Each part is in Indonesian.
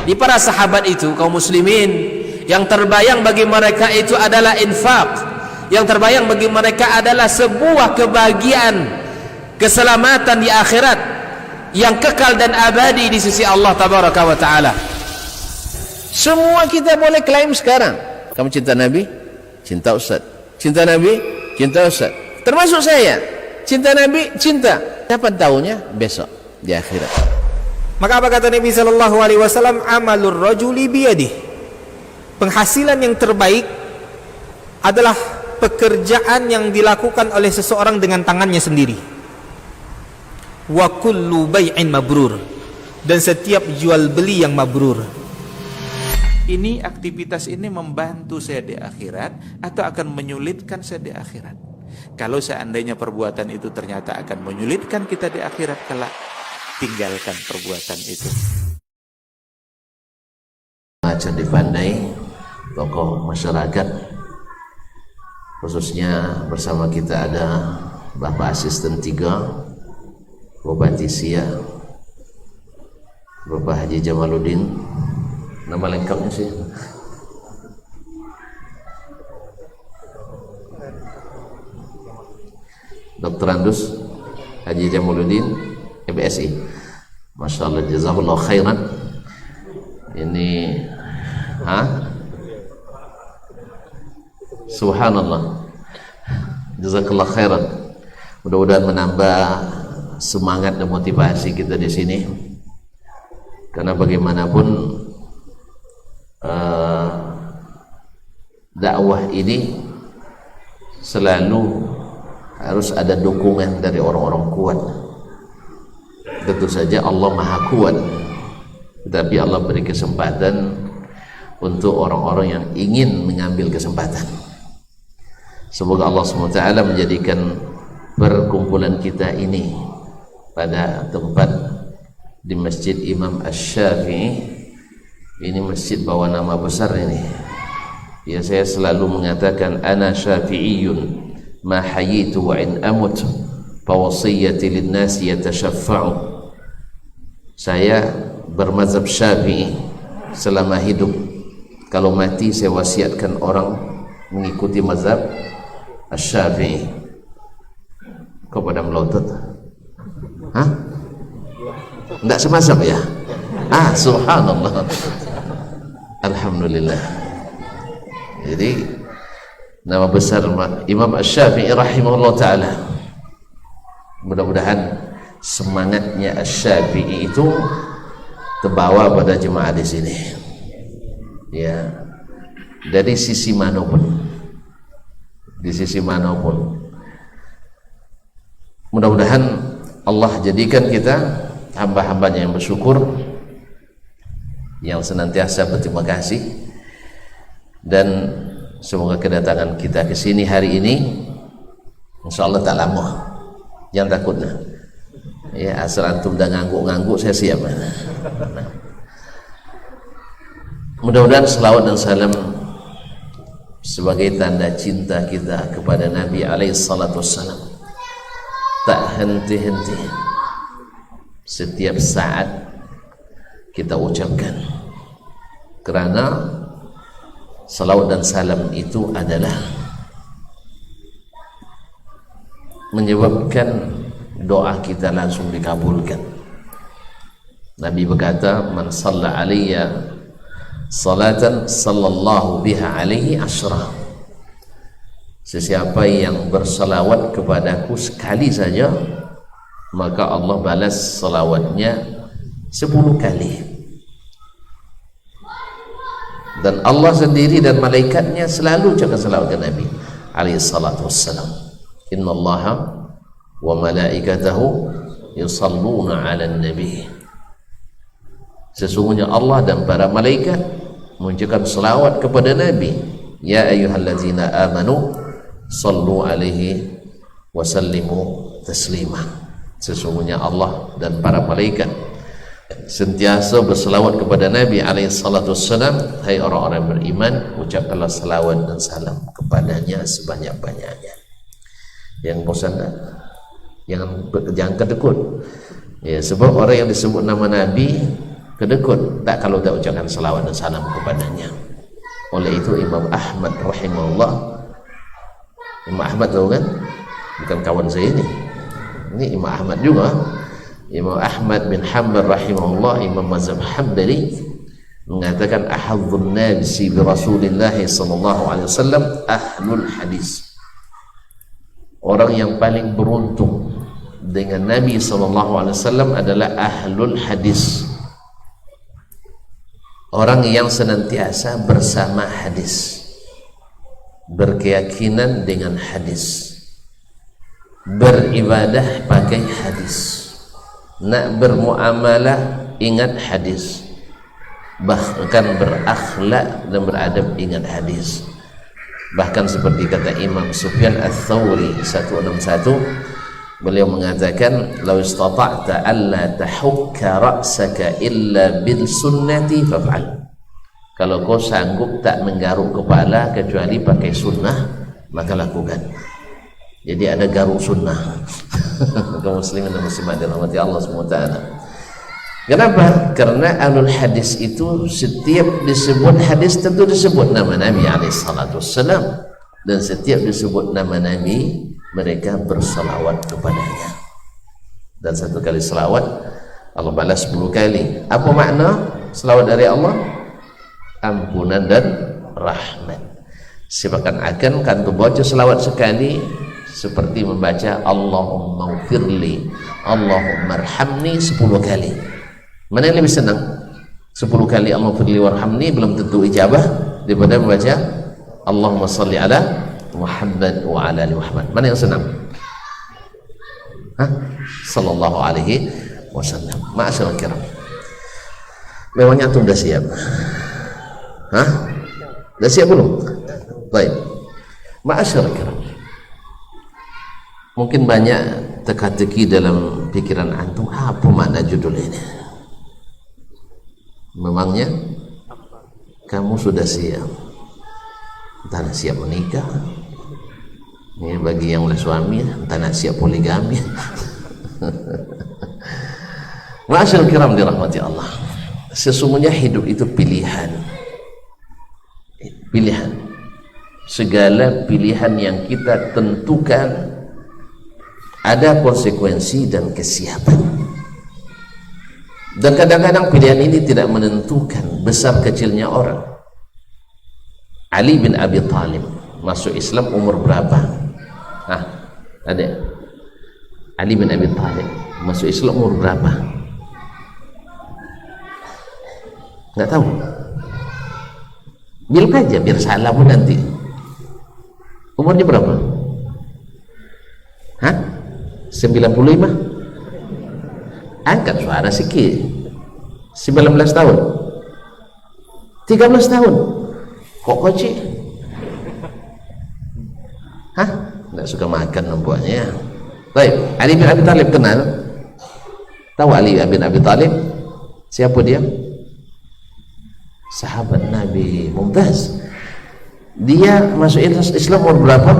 Di para sahabat itu, kaum muslimin, yang terbayang bagi mereka itu adalah infak, yang terbayang bagi mereka adalah sebuah kebahagiaan, keselamatan di akhirat yang kekal dan abadi di sisi Allah tabaraka wa taala. Semua kita boleh klaim sekarang. Kamu cinta Nabi? Cinta Ustaz. Cinta Nabi? Cinta Ustaz. Termasuk saya. Cinta Nabi? Cinta. Kapan tahunya? Besok di akhirat. Maka apa kata Nabi sallallahu alaihi wasallam? Amalur rajuli biyadih. Penghasilan yang terbaik adalah pekerjaan yang dilakukan oleh seseorang dengan tangannya sendiri. Wa kullu bai'in mabrur. Dan setiap jual beli yang mabrur. Ini aktivitas ini membantu saya di akhirat atau akan menyulitkan saya di akhirat? Kalau seandainya perbuatan itu ternyata akan menyulitkan kita di akhirat kelak, tinggalkan perbuatan itu. Cerdik pandai, tokoh masyarakat, khususnya bersama kita ada Bapak Asisten 3 Bupati Siak, Bapak Haji Jamaluddin. Nama lengkapnya sih Dr. Andus Haji Jamaluddin MSI. Masya Allah, jazakallah khairan. Ini subhanallah, jazakallah khairan. Mudah-mudahan menambah semangat dan motivasi kita di sini, karena bagaimanapun dakwah ini selalu harus ada dukungan dari orang-orang kuat. Tentu saja Allah Maha Kuat, tetapi Allah beri kesempatan untuk orang-orang yang ingin mengambil kesempatan. Semoga Allah SWT menjadikan perkumpulan kita ini pada tempat di Masjid Imam Asy-Syafi'i. Ini masjid bawa nama besar ini. Ya, saya selalu mengatakan ana syafi'iyun ma hayitu wa in amut fa wasiyati lin-nasi yatashaffa'u. Saya bermazhab Syafi'i selama hidup. Kalau mati saya wasiatkan orang mengikuti mazhab Asy-Syafi'i. Kau pada melotot? Hah? Enggak semazhab ya? Subhanallah. Alhamdulillah. Jadi nama besar Imam Asy-Syafi'i rahimahullah ta'ala. Mudah-mudahan semangatnya Asy-Syafi'i itu terbawa pada jemaah di sini. Ya, dari sisi manapun, di sisi manapun. Mudah-mudahan Allah jadikan kita hamba-hambanya yang bersyukur, yang senantiasa berterima kasih, dan semoga kedatangan kita ke sini hari ini insyaallah tak lama. Jangan takut nah. Ya, asal antum dah ngangguk-ngangguk saya siap. Mudah-mudahan selawat dan salam sebagai tanda cinta kita kepada Nabi alaihi salatu wassalam tak henti-henti setiap saat kita ucapkan, karena salawat dan salam itu adalah menyebabkan doa kita langsung dikabulkan. Nabi berkata, man shalla alayya salatan sallallahu biha alaihi asyra. Sesiapa yang bersalawat kepadaku sekali saja, maka Allah balas salawatnya 10 kali. Dan Allah sendiri dan malaikatnya selalu cakap salawat ke Nabi alaihi salatu wassalam. Innallaha wa malaikatahu yusalluna 'alan nabi. Sesungguhnya Allah dan para malaikat mengucapkan selawat kepada Nabi. Ya ayyuhallazina amanu sallu alaihi wa sallimu taslima. Sesungguhnya Allah dan para malaikat sentiasa berselawat kepada Nabi alaihi salatu wassalam. Hai orang-orang yang beriman, ucapkanlah selawat dan salam kepadanya sebanyak-banyaknya. Yang bosan jangan kedekut ya, sebab orang yang disebut nama Nabi kedekut tak kalau tak ucapkan salawat dan salam kepadanya. Oleh itu Imam Ahmad rahimahullah, Imam Ahmad tahu kan, bukan kawan saya ini Imam Ahmad juga, Imam Ahmad bin Hanbal rahimahullah, Imam mazhab Hambali, mengatakan ahadzun nasi bi Rasulillah sallallahu alaihi wasallam ahlul hadis. Orang yang paling beruntung dengan Nabi sallallahu alaihi wasallam adalah ahlul hadis. Orang yang senantiasa bersama hadis, berkeyakinan dengan hadis, beribadah pakai hadis, nak bermuamalah ingat hadis, bahkan berakhlak dan beradab ingat hadis. Bahkan seperti kata Imam Sufyan Ats-Tsauri 161, beliau mengatakan law istata'ta alla tahukka ra'saka illa bil sunnati faf'al. Kalau kau sanggup tak menggaruk kepala kecuali pakai sunnah, maka lakukan. Jadi ada garuk sunnah. Kaum muslimin dan muslimat dirahmati Allah SWT. Kenapa? Karena ahlul hadis itu setiap disebut hadis tentu disebut nama Nabi alaihissalam, dan setiap disebut nama Nabi mereka bersalawat kepadanya, dan satu kali salawat Allah balas 10 kali. Apa makna salawat dari Allah? Ampunan dan rahmat. Seakan-akan kan baca salawat sekali seperti membaca Allahumma ghfirli, Allahumma arhamni 10 kali. Mana yang lebih senang? 10 kali Allahumma ghfirli warhamni belum tentu ijabah daripada membaca Allahumma salli ala Muhammad wa ala ali Muhammad. Mana yang senang? Sallallahu alaihi wasallam. Ma'asyiral kiram, memangnya antum dah siap? Dah siap belum? Baik. Ma'asyiral kiram, mungkin banyak teka-teki dalam pikiran antum, apa makna judul ini? Memangnya kamu sudah siap? Entah nak siap menikah, ini bagi yang oleh suami, entah nak siap poligami. Ma'asyiral kiram dirahmati Allah, sesungguhnya hidup itu pilihan. Pilihan. Segala pilihan yang kita tentukan ada konsekuensi dan kesiapan. Dan kadang-kadang pilihan ini tidak menentukan besar kecilnya orang. Ali bin Abi Thalib masuk Islam umur berapa? Ada Ali bin Abi Thalib masuk Islam umur berapa? Nggak tahu. Bil aja biar salah pun nanti. Umurnya berapa? 95? Angkat suara sikit. 19 tahun, 13 tahun. Kok kocik? Nggak suka makan nampaknya. Baik, Ali bin Abi Thalib kenal? Tahu Ali bin Abi Thalib? Siapa dia? Sahabat Nabi Mumtaz. Dia masuk Islam umur berapa?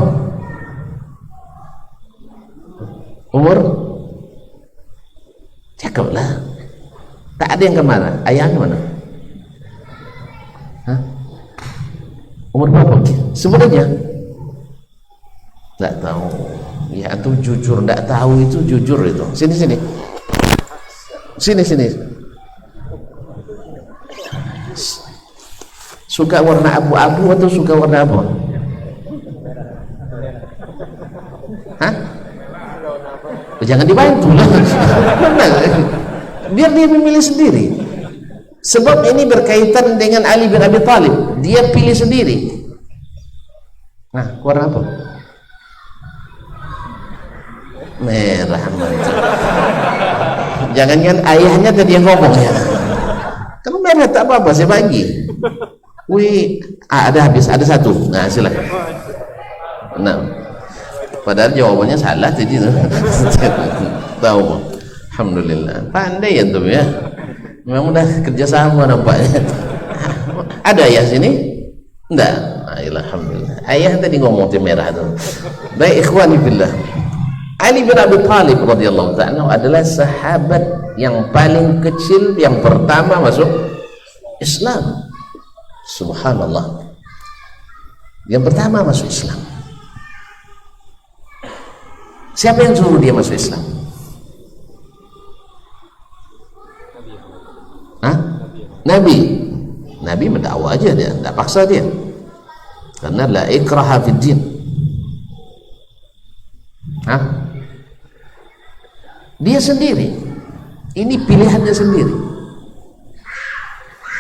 Umur? Cakaplah. Tak ada yang kemana? Ayahnya mana? Umur berapa? Sebenarnya tak tahu. Ya, antum jujur tak tahu itu jujur itu. Sini. Suka warna abu-abu atau suka warna apa? Jangan dibantu lah. Biar dia memilih sendiri. Sebab ini berkaitan dengan Ali bin Abi Thalib. Dia pilih sendiri. Warna apa? Merah. Jangan-jangan ayahnya tadi yang ngomong ya. Kalau merah tak apa-apa, saya bagi. Ada habis, ada satu. Silakan. Padahal jawabannya salah tadi tu. Tahu. Alhamdulillah. Pandai ya tuh ya. Memang udah kerjasama nampaknya. Ada ayah sini? Enggak. Alhamdulillah. Ayah tadi ngomong merah tu. Baik ikhwani billah. Ali bin Abi Thalib radhiyallahu ta'ala adalah sahabat yang paling kecil yang pertama masuk Islam. Subhanallah, yang pertama masuk Islam. Siapa yang suruh dia masuk Islam? Hah? Nabi mendakwah aja, dia tidak paksa dia, karena la ikraha fid din. Hah? Dia sendiri, ini pilihannya sendiri.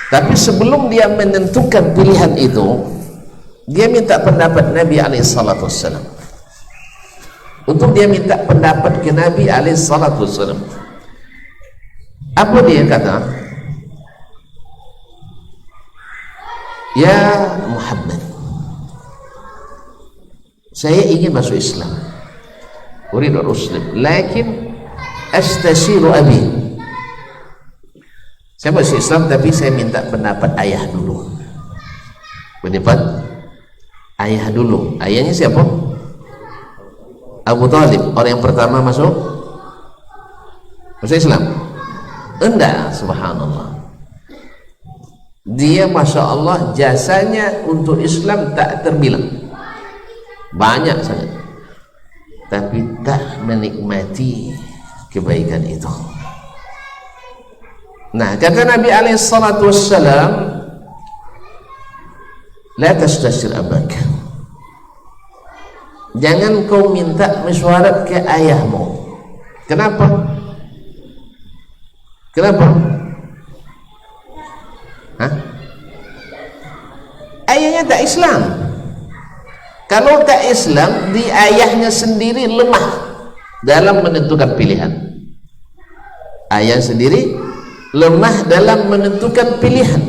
Tapi sebelum dia menentukan pilihan itu, dia minta pendapat Nabi SAW. Untuk dia minta pendapat ke Nabi SAW, apa dia kata? Ya Muhammad, saya ingin masuk Islam, uridu muslim, lakin astasiru abi. Saya masuk Islam tapi saya minta pendapat ayah dulu. Pendapat ayah dulu. Ayahnya siapa? Abu Talib, orang yang pertama masuk Islam. Enggak, subhanallah. Dia masya Allah jasanya untuk Islam tak terbilang, banyak sangat, tapi tak menikmati kebaikan itu. Nah, kata Nabi SAW, la tastasir abak, jangan kau minta mesyuarat ke ayahmu. Kenapa? Kenapa? Hah? Ayahnya tak Islam. Kalau tak Islam, di ayahnya sendiri lemah dalam menentukan pilihan. Ayah sendiri lemah dalam menentukan pilihan.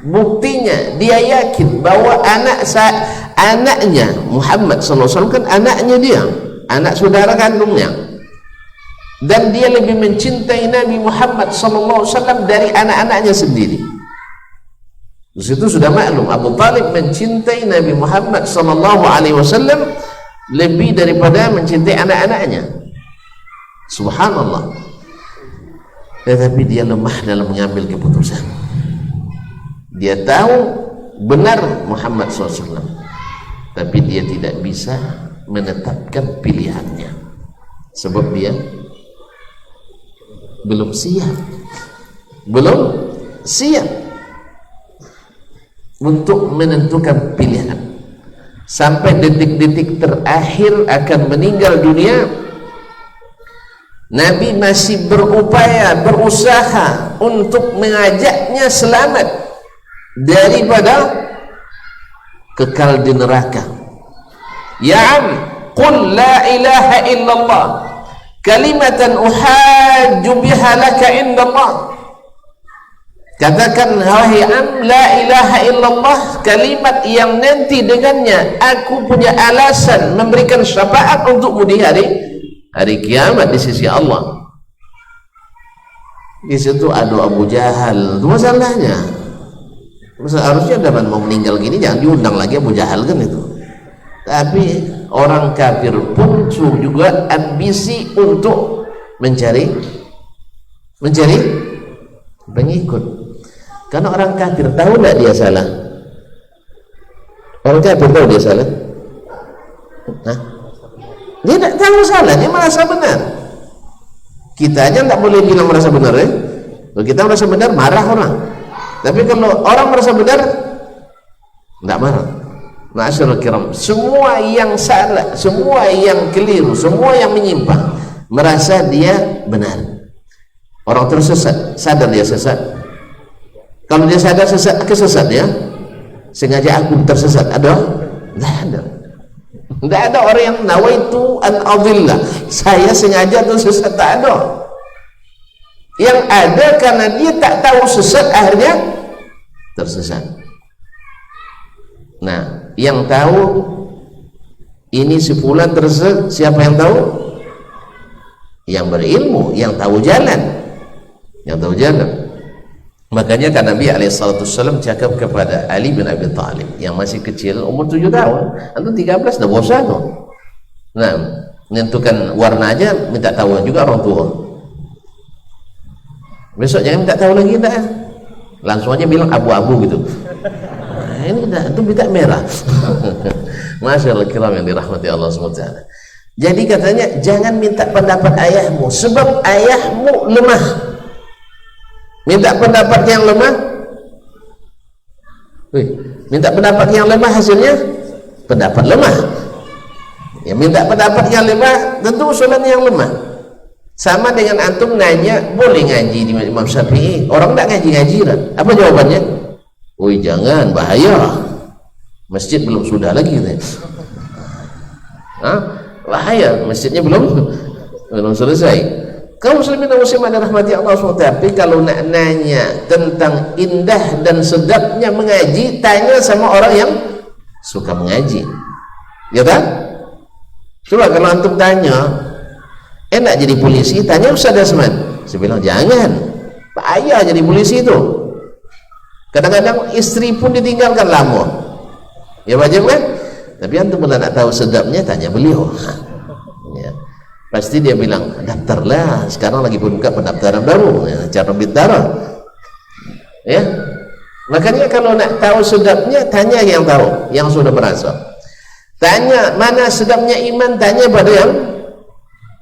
Buktinya dia yakin bahwa anaknya Muhammad SAW kan anaknya dia, anak saudara kandungnya, dan dia lebih mencintai Nabi Muhammad SAW dari anak-anaknya sendiri. Di situ sudah maklum Abu Talib mencintai Nabi Muhammad SAW lebih daripada mencintai anak-anaknya. Subhanallah. Tetapi dia lemah dalam mengambil keputusan. Dia tahu benar Muhammad SAW, tapi dia tidak bisa menetapkan pilihannya, sebab dia belum siap untuk menentukan pilihan. Sampai detik-detik terakhir akan meninggal dunia, Nabi masih berusaha untuk mengajaknya selamat daripada kekal di neraka. Ya am, qul la ilaha illallah kalimatan uhajju biha laka indallah. Katakan, wahai am, la ilaha illallah, kalimat yang nanti dengannya aku punya alasan memberikan syafaat untukmu di hari kiamat di sisi Allah. Di situ ada Abu Jahal. Itu masalahnya. Harusnya zaman mau meninggal gini jangan diundang lagi Abu Jahal kan itu. Tapi orang kafir pun juga ambisi untuk mencari pengikut. Karena orang kafir tahu tidak dia salah. Orang kafir tahu dia salah. Hah? Dia tidak tahu salah, dia merasa benar. Kita aja tidak boleh bilang merasa benar, ya. Kalau kita merasa benar, marah orang. Tapi kalau orang merasa benar, tidak marah. Ma'asyiral kiram, semua yang salah, semua yang keliru, semua yang menyimpang, merasa dia benar. Orang tersesat, sadar dia sesat. Kalau dia sadar kesesat ya, sengaja aku tersesat, ada? Tidak ada. Tidak ada orang yang nawaitu an adillah, saya sengaja tersesat, tak ada. Yang ada karena dia tak tahu sesat, akhirnya tersesat. Nah, yang tahu ini si fulan tersesat, siapa yang tahu? Yang berilmu, yang tahu jalan, Makanya kan Nabi SAW cakap kepada Ali bin Abi Talib yang masih kecil, umur 7 tahun, antum 13 dah bosan tuh. Nah, menentukan warna aja minta tahu juga orang tua. Besok jangan minta tahu lagi tak? Langsung aja bilang abu-abu gitu. Nah, ini itu minta merah. Masyaallah kiram yang dirahmati Allah SWT. Jadi katanya jangan minta pendapat ayahmu sebab ayahmu lemah. Minta pendapat yang lemah. Minta pendapat yang lemah hasilnya pendapat lemah. Ya, minta pendapat yang lemah tentu usulan yang lemah. Sama dengan antum nanya boleh ngaji di Imam Syafi'i, orang tak ngaji-ngaji kan? Apa jawabannya? Woi jangan, bahaya, masjid belum sudah lagi katanya. Hah? Bahaya, masjidnya belum selesai. Kaum muslimin dan muslimat dirahmati Allah SWT, tapi kalau nak nanya tentang indah dan sedapnya mengaji, tanya sama orang yang suka mengaji, ya kan? Coba kalau antum tanya enak jadi polisi, tanya Ustaz Dasman. Saya bilang jangan, bahaya jadi polisi itu. Kadang-kadang istri pun ditinggalkan lama, ya wajib kan? Tapi antum bila nak tahu sedapnya tanya beliau. Ya. Pasti dia bilang daftarlah, sekarang lagi buka pendaftaran baru, ya, cara bintara. Ya, makanya kalau nak tahu sedapnya tanya yang tahu, yang sudah merasa. Tanya mana sedapnya iman, tanya pada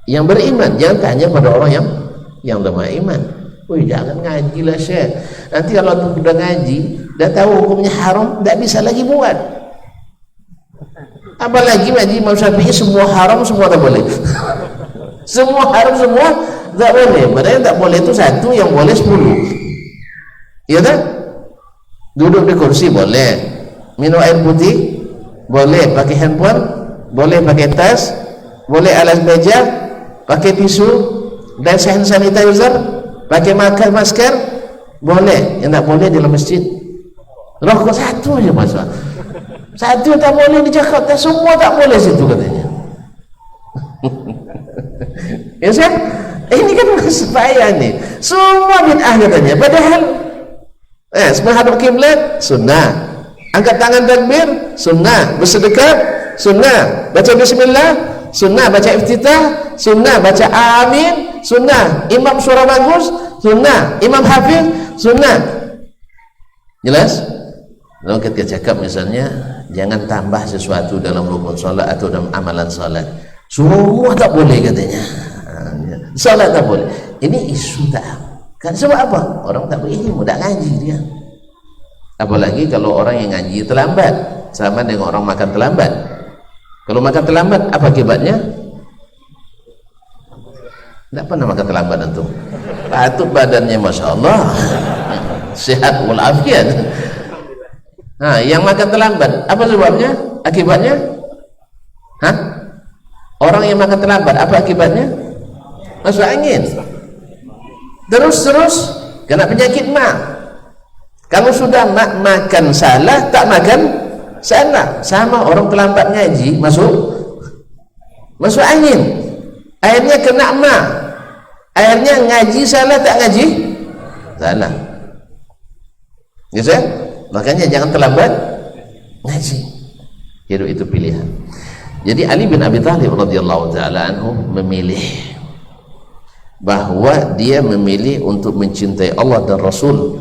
yang beriman, jangan tanya pada orang yang lemah iman. Wih jangan ngaji lah Syekh, nanti kalau antum sudah ngaji dah tahu hukumnya haram, tak bisa lagi buat. Apalagi ngaji Imam Syafi'i semua haram, semua tak boleh. Semua haram, semua tak boleh. Padahal yang tak boleh itu satu, yang boleh 10. Iya tak? Duduk di kursi boleh, minum air putih boleh, pakai handphone boleh, pakai tas boleh, alas meja, pakai tisu dan hand sanitizer, pakai masker boleh. Yang tak boleh dalam masjid rokok satu aja masalah. Satu tak boleh di Jakarta, semua tak boleh situ katanya. Ya sih, ini kan supaya nih semua bid'ah katanya. Padahal menghadap kiblat sunnah, angkat tangan takbir sunnah, bersedekah sunnah, baca bismillah sunnah, baca iftitah sunnah, baca amin sunnah, imam suara bagus sunnah, imam hafiz sunnah. Jelas? Kalau kita cakap misalnya jangan tambah sesuatu dalam rukun salat atau dalam amalan salat, semua tak boleh katanya. Salat tak boleh. Ini isu tak. Kan sebab apa? Orang tak berilmu, tak ngaji dia. Apalagi kalau orang yang ngaji terlambat, sama dengan orang makan terlambat. Kalau makan terlambat apa akibatnya? Tak pernah makan terlambat antum. Patut badannya Masya Allah sehat walafiat. Nah, yang makan terlambat apa sebabnya? Akibatnya? Hah? Orang yang makan terlambat apa akibatnya? Masuk angin. Terus kena penyakit mah. Kalau sudah makan salah, tak makan salah. Sama orang terlambat ngaji, masuk angin. Akhirnya kena mah. Akhirnya ngaji salah, tak ngaji salah. Ya sah? Makanya jangan terlambat ngaji. Hidup itu pilihan. Jadi Ali bin Abi Thalib radhiyallahu taala anhu memilih bahwa dia memilih untuk mencintai Allah dan Rasul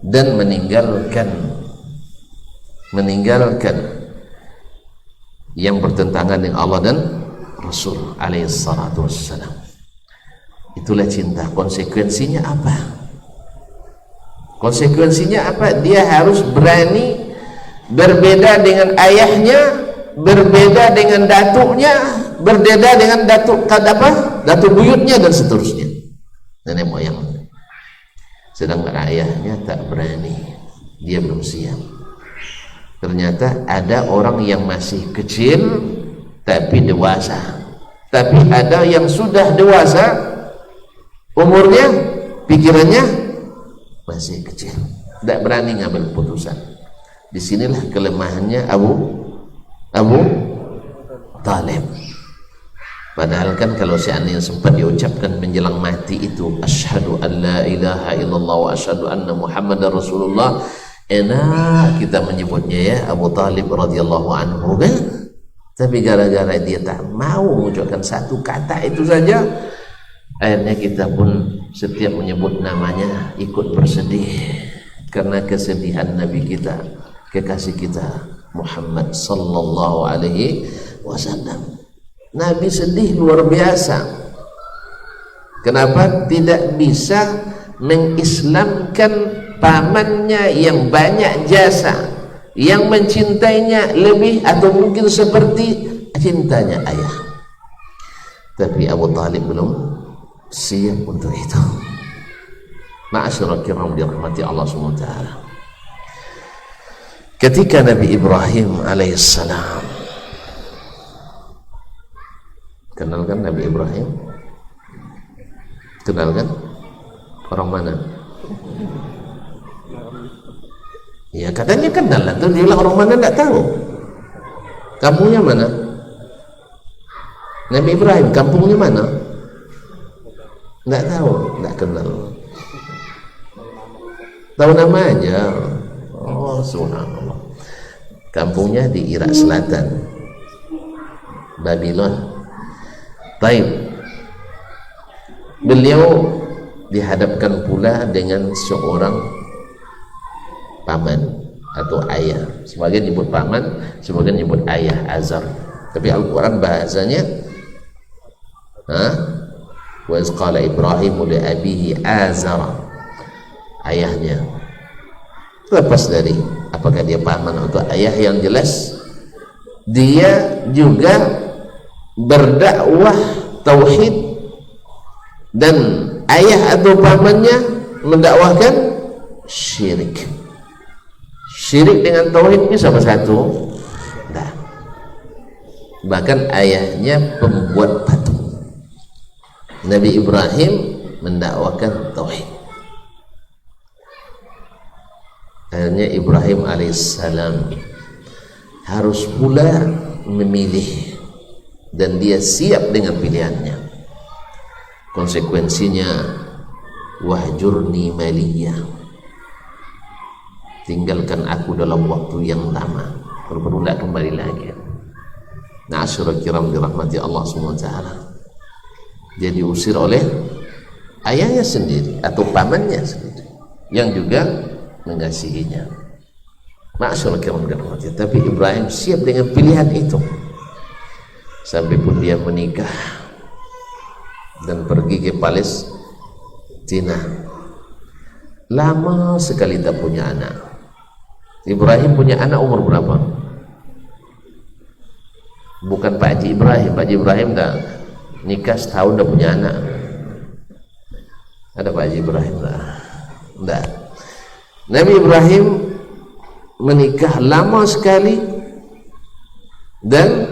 dan meninggalkan yang bertentangan dengan Allah dan Rasul alaihi salatu wassalam. Itulah cinta. Konsekuensinya apa? Konsekuensinya apa? Dia harus berani berbeda dengan ayahnya, berbeda dengan datuknya, berbeda dengan datuk buyutnya dan seterusnya, nenek moyang. Sedangkan ayahnya tak berani, dia belum siap. Ternyata ada orang yang masih kecil tapi dewasa, tapi ada yang sudah dewasa umurnya, pikirannya masih kecil, tak berani ngambil keputusan. Disinilah kelemahannya Abu Talib. Padahal kan kalau seandainya sempat diucapkan menjelang mati itu asyhadu an la ilaha illallah wa asyhadu anna muhammadar rasulullah, enak kita menyebutnya ya Abu Talib radhiyallahu anhu kan. Tapi gara-gara dia tak mau mengucapkan satu kata itu saja, Akhirnya kita pun setiap menyebut namanya ikut bersedih karena kesedihan Nabi kita, kekasih kita Muhammad sallallahu alaihi wasallam. Nabi sedih luar biasa. Kenapa tidak bisa mengislamkan pamannya yang banyak jasa, yang mencintainya lebih atau mungkin seperti cintanya ayah? Tapi Abu Talib belum siap untuk itu. Ma'asyiral kiram dirahmati Allah SWT. Ketika Nabi Ibrahim alaihissalam, kenal kan Nabi Ibrahim? Kenal kan? Orang mana? Ya katanya kenal lah, tuh dia bilang orang mana enggak tahu. Kampungnya mana? Nabi Ibrahim kampungnya mana? Enggak tahu, enggak kenal. Tahu nama aja. Oh, subhanallah. Kampungnya di Irak Selatan, Babylon. Baik. Beliau dihadapkan pula dengan seorang paman atau ayah. Sebagian nyebut paman, sebagian nyebut ayah, Azar. Tapi Al-Quran bahasanya wa iz qala Ibrahim li abihi Azar, ayahnya. Lepas dari apakah dia paman atau ayah, yang jelas dia juga berdakwah tauhid, dan ayah atau pamannya mendakwahkan syirik. Syirik dengan tauhid bisa bersatu? Tidak. Bahkan ayahnya pembuat patung. Nabi Ibrahim mendakwakan tauhid. Akhirnya Ibrahim alaihissalam harus pula memilih, dan dia siap dengan pilihannya. Konsekuensinya wahjurni maliyah, tinggalkan aku dalam waktu yang lama, kalau perlu tidak kembali lagi. Na'asyurul kiram dirahmati Allah SWT. Dia diusir oleh ayahnya sendiri atau pamannya sendiri yang juga mengasihinya. Ma'asyurul kiram dirahmati. Tapi Ibrahim siap dengan pilihan itu, sampai pun dia menikah dan pergi ke Palestina. Lama sekali tak punya anak. Ibrahim punya anak umur berapa? Bukan Pak Haji Ibrahim. Pak Haji Ibrahim dah nikah setahun dah punya anak. Ada Pak Haji Ibrahim dah? Enggak. Nabi Ibrahim menikah lama sekali dan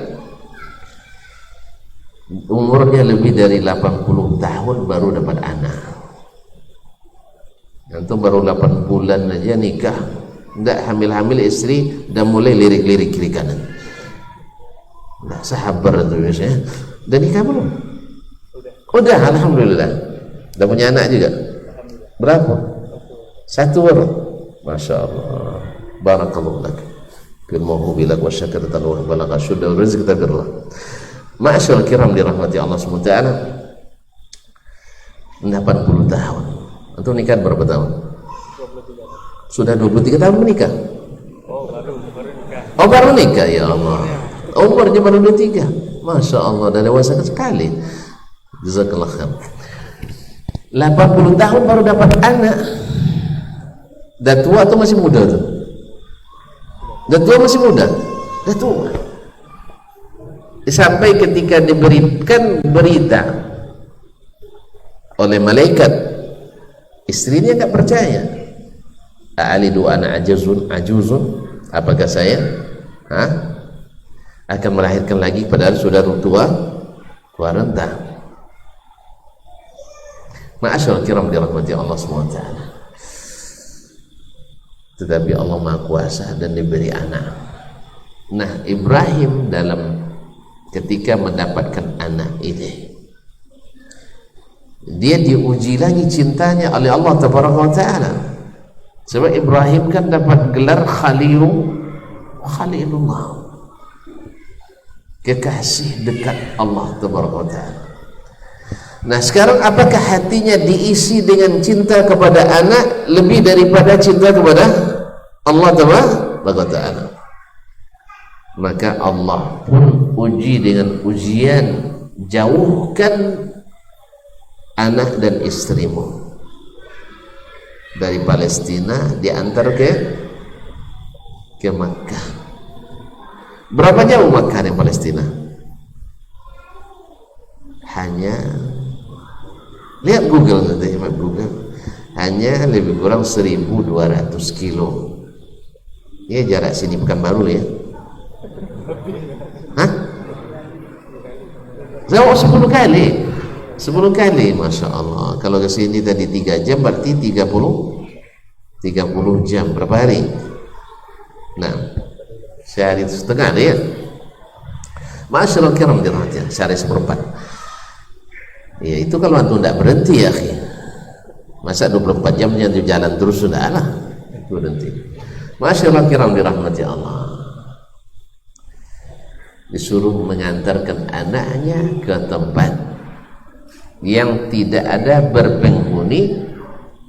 umurnya lebih dari 80 tahun baru dapat anak. Antum baru 8 bulan aja nikah, enggak hamil-hamil istri dan mulai lirik-lirik kiri kanan. Enggak sabar itu biasanya. Dan nikah belum? Udah, alhamdulillah. Udah punya anak juga? Berapa? 1 baru? Masya Allah. Barakallahu lak. Fil mawhubi lak wa syakaratan wa balagha syudda wa rizq tabirlah. Ma'asyarul kiram dirahmati Allah SWT. 80 tahun. Antum nikah berapa tahun? 23 tahun. Sudah 23 tahun menikah? Oh baru nikah, ya Allah. Umurnya baru 23. Masya Allah, dan dewasa sekali. Jazakallah khair. 80 tahun baru dapat anak. Dah tua atau masih muda tuh? Dah tua masih muda? Dah tua. Sampai ketika diberikan berita oleh malaikat, istrinya enggak percaya. A'alidu ana ajuzun, apakah saya akan melahirkan lagi padahal sudah tua renta. Ma'asyarul kiram dirahmati Allah SWT. Tetapi Allah Maha Kuasa dan diberi anak. Nah, Ibrahim dalam ketika mendapatkan anak ini, dia diuji lagi cintanya oleh Allah Tabaraka wa Ta'ala. Sebab Ibrahim kan dapat gelar Khalilullah, kekasih dekat Allah Tabaraka wa Ta'ala. Nah sekarang apakah hatinya diisi dengan cinta kepada anak lebih daripada cinta kepada Allah Ta'ala? Maka Allah pun uji dengan ujian, jauhkan anak dan istrimu dari Palestina, diantar ke Makkah. Berapa jauh Makkah dari Palestina? Hanya lihat Google nanti, Google, hanya lebih kurang 1.200 kilo. Ya jarak sini Pekanbaru ya. Hah? Jauh 10 kali. 10 kali, Masya Allah. Kalau ke sini tadi 3 jam, berarti 30 jam. Berapa hari? Nah, sehari setengah ya. Masya Allah, kiram dirahmati, sehari seperempat. Ya itu kalau antum tidak berhenti ya akhi. Masa 24 jamnya di jalan terus sudah lah berhenti. Masya Allah, kiram dirahmati Allah. Disuruh mengantarkan anaknya ke tempat yang tidak ada berpenghuni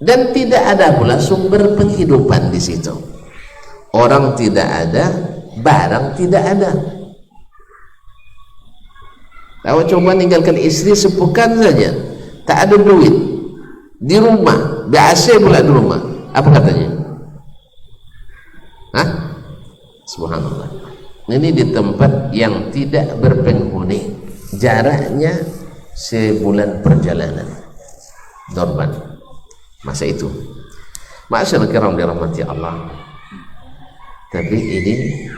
dan tidak ada pula sumber penghidupan di situ. Orang tidak ada, barang tidak ada. Awak coba ninggalkan istri sepekan saja, tak ada duit di rumah, AC pula di rumah, apa katanya? Hah? Subhanallah. Ini di tempat yang tidak berpenghuni, jaraknya sebulan perjalanan. Dorban masa itu. Masyaallah kiram dirahmati Allah. Tapi ini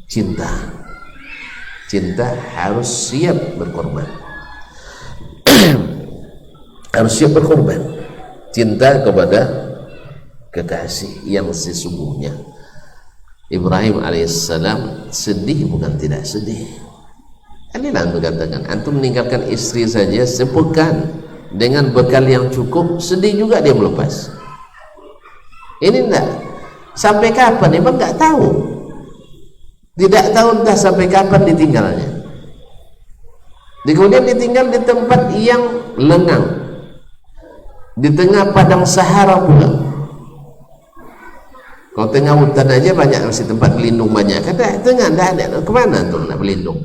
cinta harus siap berkorban. Harus siap berkorban. Cinta kepada kekasih yang sesungguhnya. Ibrahim alaihissalam sedih bukan tidak sedih. Inilah antum katakan, antum meninggalkan istri saja sepekan dengan bekal yang cukup, sedih juga dia melepas. Ini enggak. Sampai kapan? Memang enggak tahu. Tidak tahu entah sampai kapan ditinggalnya. Kemudian ditinggal di tempat yang lengang, di tengah padang Sahara pula. Kalau tengah hutan aja banyak masih tempat berlindung banyak. Kata tengah tidak ada, kemana tuh nak berlindung?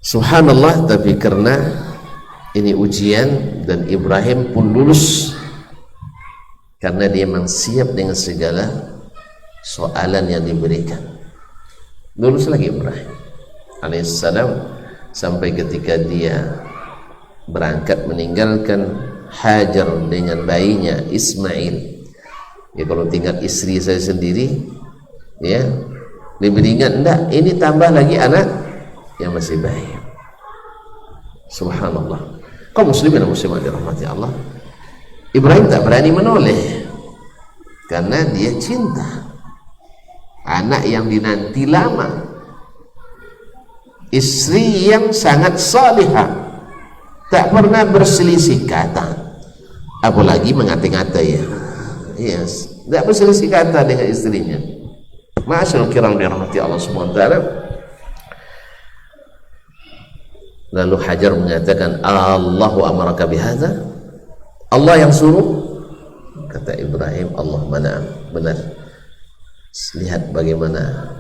Subhanallah, tapi karena ini ujian dan Ibrahim pun lulus karena dia memang siap dengan segala soalan yang diberikan. Lulus lagi Ibrahim alaihissalam sampai ketika dia berangkat meninggalkan Hajar dengan bayinya Ismail. Ya kalau tinggal istri saya sendiri, ya lebih ringan. Enggak, ini tambah lagi anak yang masih bayi. Subhanallah. Kaum muslimin dan muslimat dirahmati Allah, Ibrahim tak berani menoleh karena dia cinta anak yang dinanti lama, istri yang sangat salihah, tak pernah berselisih kata, apalagi mengata-ngatai ya. Yes, tak berselisih kata dengan istrinya. Ma'asyarul kiram dirahmati Allah Subhanahu wa taala. Lalu Hajar mengatakan, Allahu amaraka bihadza? Allah yang suruh? Kata Ibrahim, Allah mana benar. Lihat bagaimana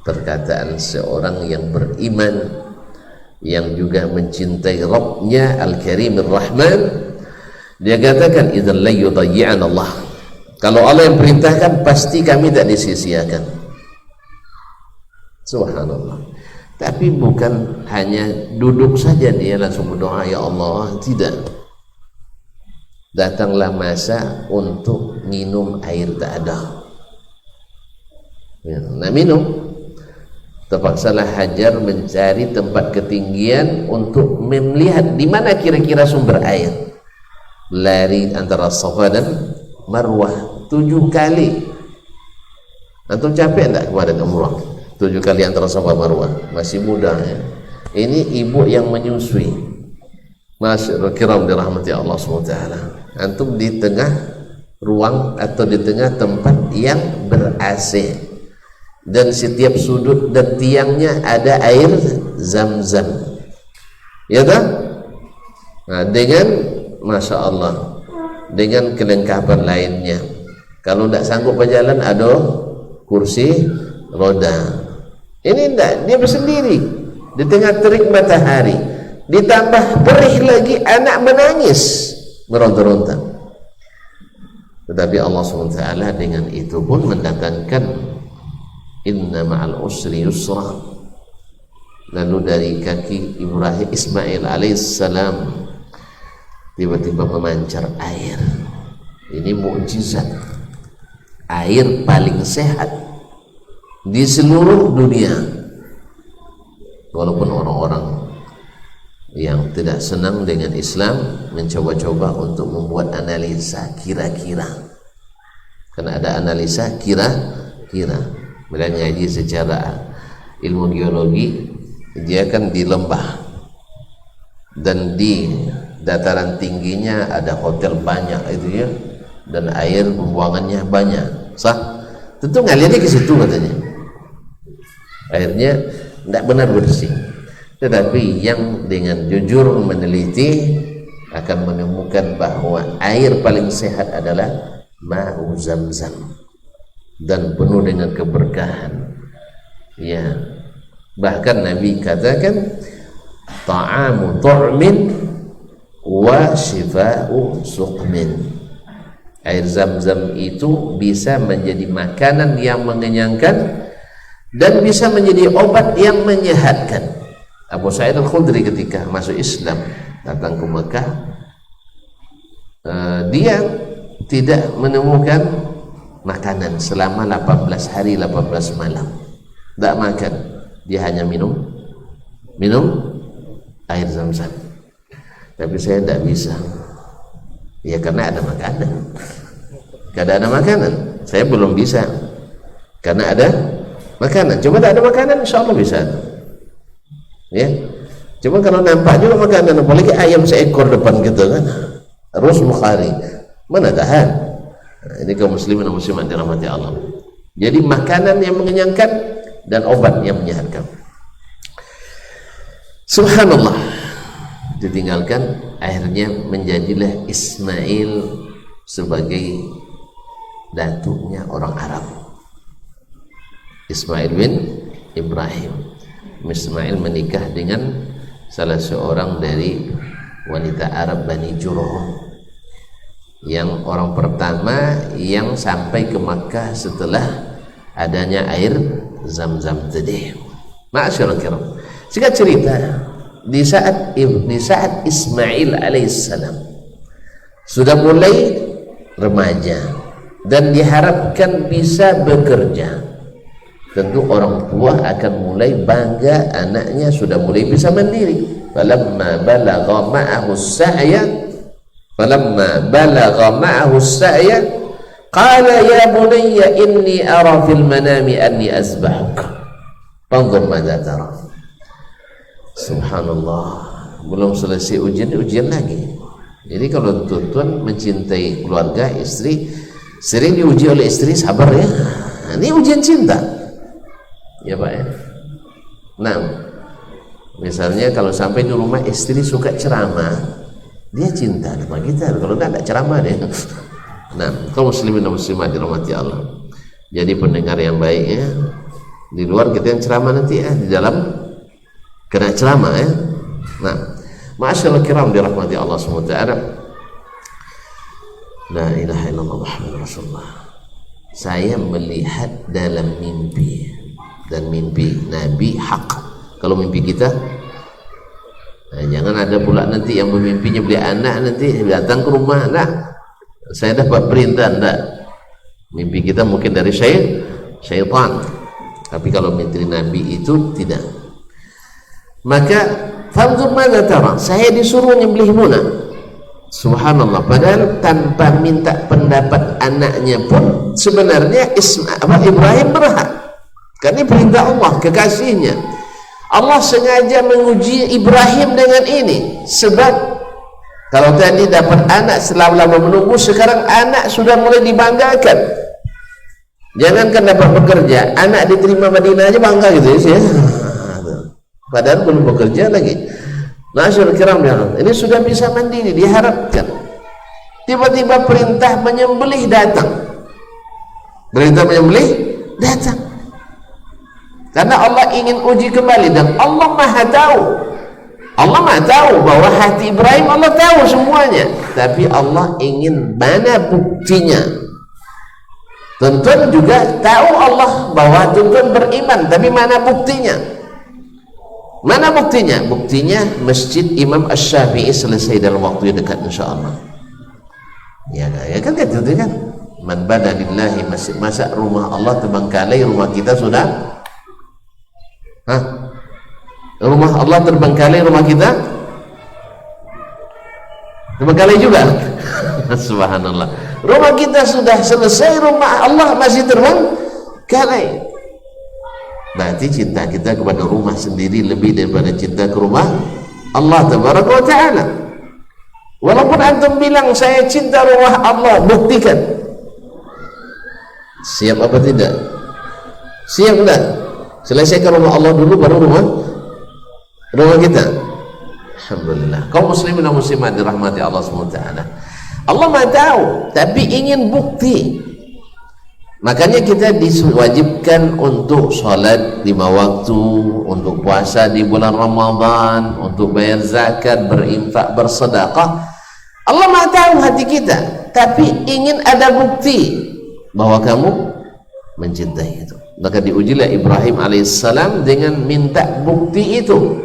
perkataan seorang yang beriman, yang juga mencintai Rabbnya Al-Karim Ar-Rahman. Dia katakan, idzan la yudayyi'an Allah. Kalau Allah yang perintahkan, pasti kami tak disia-siakan. Subhanallah. Tapi bukan hanya duduk saja dia langsung berdoa, ya Allah, tidak. Datanglah masa untuk minum air tak ada. Ya, nak minum, terpaksalah Hajar mencari tempat ketinggian untuk melihat di mana kira-kira sumber air. Lari antara Safa dan Marwah 7 kali. Antum capek tak kemarin umrah? 7 kali antara Safa Marwah. Masih muda ya. Ini ibu yang menyusui. Masyaallah kiram dirahmati Allah SWT. Antum di tengah ruang atau di tengah tempat yang ber-AC, dan setiap sudut dan tiangnya ada air Zam-Zam. ya tak? Nah, dengan Masya Allah, dengan kelengkapan lainnya. Kalau tidak sanggup berjalan, ada kursi roda. Ini tidak, dia bersendiri di tengah terik matahari, ditambah perih lagi, anak menangis meronta-ronta. Tetapi Allah SWT dengan itu pun mendatangkan inna ma'al usri yusra. Lalu dari kaki Ibrahim Ismail alaihissalam tiba-tiba memancar air. Ini mukjizat, air paling sehat di seluruh dunia. Walaupun orang-orang yang tidak senang dengan Islam mencoba-coba untuk membuat analisa kira-kira, karena ada analisa kira-kira. Bila ngaji secara ilmu geologi, dia kan di lembah dan di dataran tingginya ada hotel banyak itu ya, dan air pembuangannya banyak, sah? Tentu ngalirnya ke situ katanya, airnya tidak benar bersih. Tetapi yang dengan jujur meneliti akan menemukan bahwa air paling sehat adalah ma'u zamzam dan penuh dengan keberkahan. Ya, bahkan Nabi katakan ta'amu tu'min wa shifa'u suqmin. Air zam-zam itu bisa menjadi makanan yang mengenyangkan dan bisa menjadi obat yang menyehatkan. Abu Sa'id Al-Khudri ketika masuk Islam datang ke Mekah, dia tidak menemukan makanan selama 18 hari 18 malam, tidak makan, dia hanya minum air zam-zam. Tapi saya tidak bisa, ya karena ada makanan. Kada ada makanan, saya belum bisa karena ada makanan. Coba tak ada makanan, insya Allah bisa. Ya, cuma kalau nampak juga makanan, apalagi ayam seekor depan kita kan, terus Bukhari, mana tahan. Nah, ini kaum muslimin dan muslimat dirahmati Allah. Jadi makanan yang mengenyangkan dan obat yang menyehatkan. Subhanallah, ditinggalkan, akhirnya menjadilah Ismail sebagai datuknya orang Arab. Ismail bin Ibrahim. Ismail menikah dengan salah seorang dari wanita Arab Bani Jurhum, yang orang pertama yang sampai ke Makkah setelah adanya air zam-zam tadi. Ma'asyiral kiram, singkat cerita, di saat Ismail alaihissalam sudah mulai remaja dan diharapkan bisa bekerja, tentu orang tua akan mulai bangga anaknya sudah mulai bisa mandiri. Falamma balagha ma'ahu as-sa'ya qala ya bunayya inni ara fil manami anni azbahuk fanzur madza tara. Subhanallah, belum selesai ujian lagi. Jadi kalau tuan mencintai keluarga, istri, sering diuji oleh istri, sabar ya, ini ujian cinta. Ya Pak ya. Nah, misalnya kalau sampai di rumah istri suka ceramah, dia cinta sama kita. Kalau tidak ceramah deh. Nah, kaum muslimin dan muslimat dirahmati Allah. Jadi pendengar yang baik ya. Di luar kita yang ceramah nanti ya, di dalam kena ceramah ya. Nah, ma'asyiral kiram dirahmati Allah SWT. La ilaha illallah Muhammadur Rasulullah. Saya melihat dalam mimpi, dan mimpi Nabi hak. Kalau mimpi kita, nah, jangan ada pula nanti yang memimpinya beli anak nanti datang ke rumah, nah saya dapat perintah, enggak. Mimpi kita mungkin dari syaitan, tapi kalau mimpi Nabi itu tidak. Maka fanzur madza tara, saya disuruh nyembelih Muna. Subhanallah, padahal tanpa minta pendapat anaknya pun sebenarnya Ibrahim berhak. Karena ini perintah Allah, kekasihnya. Allah sengaja menguji Ibrahim dengan ini. Sebab kalau tadi dapat anak setelah lama menunggu, sekarang anak sudah mulai dibanggakan. Jangankan dapat bekerja, anak diterima Madinah aja bangga gitu ya. Padahal belum bekerja lagi. Ma'asyiral kiram ini sudah bisa mandiri, diharapkan. Tiba-tiba perintah menyembelih datang. Perintah menyembelih datang. Karena Allah ingin uji kembali, dan Allah Maha tahu. Allah Maha tahu bahwa hati Ibrahim, Allah tahu semuanya. Tapi Allah ingin mana buktinya. Tuntun juga tahu Allah bahwa tuntun beriman, tapi mana buktinya? Mana buktinya? Buktinya Masjid Imam Asy-Syafi'i selesai dalam waktu yang dekat insyaallah. Ya kan gitu kan. Man bana lillahi, masa rumah Allah terbengkalai, rumah kita sudah rumah Allah terbengkalai, rumah kita terbengkalai juga. Subhanallah, rumah kita sudah selesai, rumah Allah masih terbengkalai. Berarti cinta kita kepada rumah sendiri lebih daripada cinta ke rumah Allah tabaraka wa ta'ala. Walaupun antum bilang saya cinta rumah Allah, buktikan. Siap apa tidak? Siap enggak? Selesaikan rumah Allah dulu, baru rumah kita. Alhamdulillah. Kaum muslimin dan muslimat dirahmati Allah SWT. Allah Maha tahu, tapi ingin bukti. Makanya kita diwajibkan untuk sholat 5 waktu, untuk puasa di bulan Ramadan, untuk bayar zakat, berinfak, bersedekah. Allah Maha tahu hati kita, tapi ingin ada bukti bahwa kamu mencintai itu. Maka diujilah Ibrahim alaihissalam dengan minta bukti itu.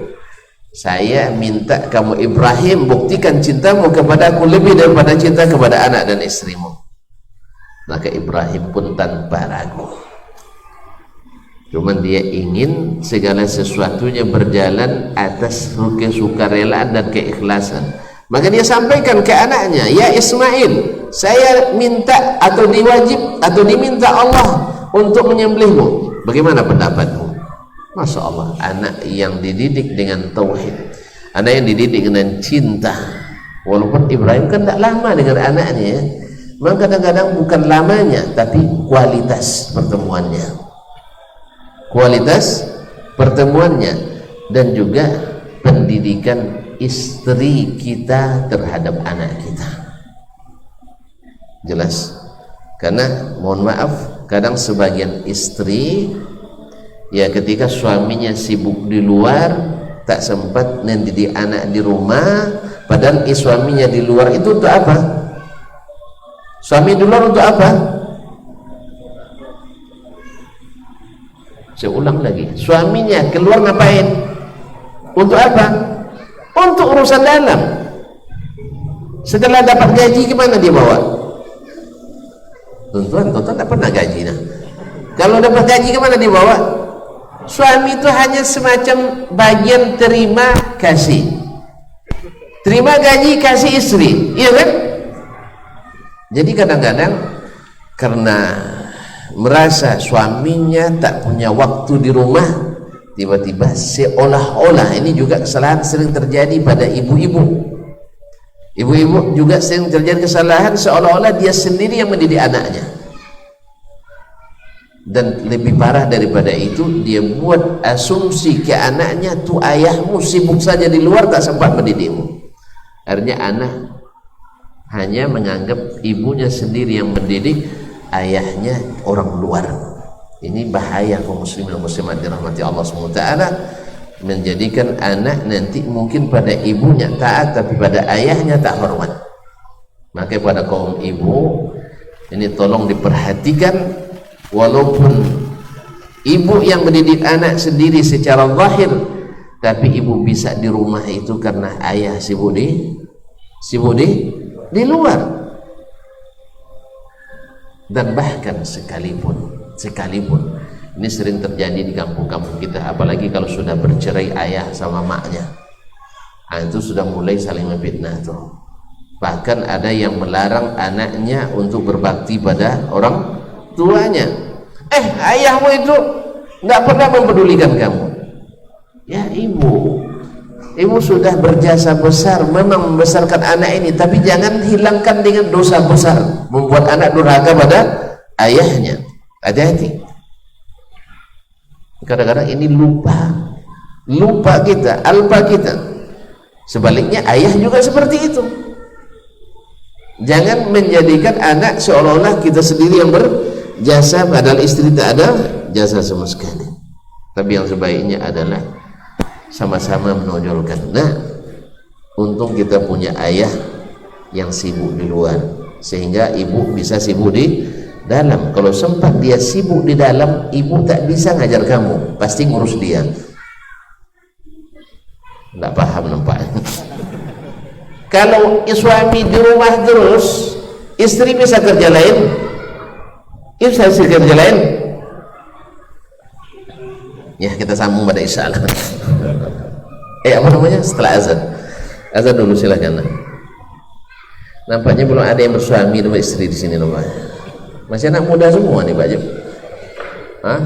Saya minta kamu Ibrahim buktikan cintamu kepadaku lebih daripada cinta kepada anak dan istrimu. Maka Ibrahim pun tanpa ragu, cuman dia ingin segala sesuatunya berjalan atas kesukarelaan dan keikhlasan. Maka dia sampaikan ke anaknya, ya Ismail, saya minta atau diwajib atau diminta Allah untuk menyembelihmu. Bagaimana pendapatmu? Masya Allah, anak yang dididik dengan tauhid, anak yang dididik dengan cinta. Walaupun Ibrahim kan tidak lama dengan anaknya, maka kadang-kadang bukan lamanya, tapi kualitas pertemuannya, dan juga pendidikan istri kita terhadap anak kita. Jelas? Karena mohon maaf, kadang sebagian istri ya ketika suaminya sibuk di luar, tak sempat mendidik anak di rumah, padahal suaminya di luar itu untuk apa? Suami di luar untuk apa? Saya ulang lagi, suaminya keluar ngapain? Untuk apa? Untuk urusan dalam. Setelah dapat gaji kemana dia bawa? Tuan-tuan tak pernah gaji. Nah, kalau dapat gaji kemana dia bawa? Suami itu hanya semacam bagian terima kasih, terima gaji kasih istri, iya kan? Jadi kadang-kadang karena merasa suaminya tak punya waktu di rumah, tiba-tiba seolah-olah, ini juga kesalahan sering terjadi pada ibu-ibu. Ibu-ibu juga sering terjadi kesalahan seolah-olah dia sendiri yang mendidik anaknya. Dan lebih parah daripada itu, dia buat asumsi ke anaknya, tuh ayahmu sibuk saja di luar, tak sempat mendidikmu. Akhirnya anak hanya menganggap ibunya sendiri yang mendidik, ayahnya orang luar. Ini bahaya kaum muslimin dan muslimat dirahmati Allah SWT, menjadikan anak nanti mungkin pada ibunya taat, tapi pada ayahnya tak hormat. Maka pada kaum ibu ini tolong diperhatikan. Walaupun ibu yang mendidik anak sendiri secara zahir, tapi ibu bisa di rumah itu karena ayah sibuk di luar. Dan bahkan sekalipun ini sering terjadi di kampung-kampung kita, apalagi kalau sudah bercerai ayah sama maknya, itu sudah mulai saling memfitnah tuh. Bahkan ada yang melarang anaknya untuk berbakti pada orang tuanya. Ayahmu itu nggak pernah mempedulikan kamu. Ya ibu sudah berjasa besar memang membesarkan anak ini, tapi jangan hilangkan dengan dosa besar, membuat anak durhaka pada ayahnya. Hati-hati. Kadang-kadang ini lupa kita, alpa kita. Sebaliknya ayah juga seperti itu. Jangan menjadikan anak seolah-olah kita sendiri yang berjasa, padahal istri tak ada jasa sama sekali. Tapi yang sebaiknya adalah sama-sama menonjolkan. Nah, untung kita punya ayah yang sibuk di luar, sehingga ibu bisa sibuk di dalam. Kalau sempat dia sibuk di dalam, ibu tak bisa ngajar kamu, pasti ngurus dia. Nggak paham nampaknya. Kalau suami di rumah terus, istri bisa kerja lain, bisa kerja lain. Ya, kita sambung pada Isya Allah. Apa namanya, setelah azan. Azan dulu silakan. Nampaknya belum ada yang bersuami dan istri di sini nampaknya. Masih anak muda semua nih Pak Jum. Hah?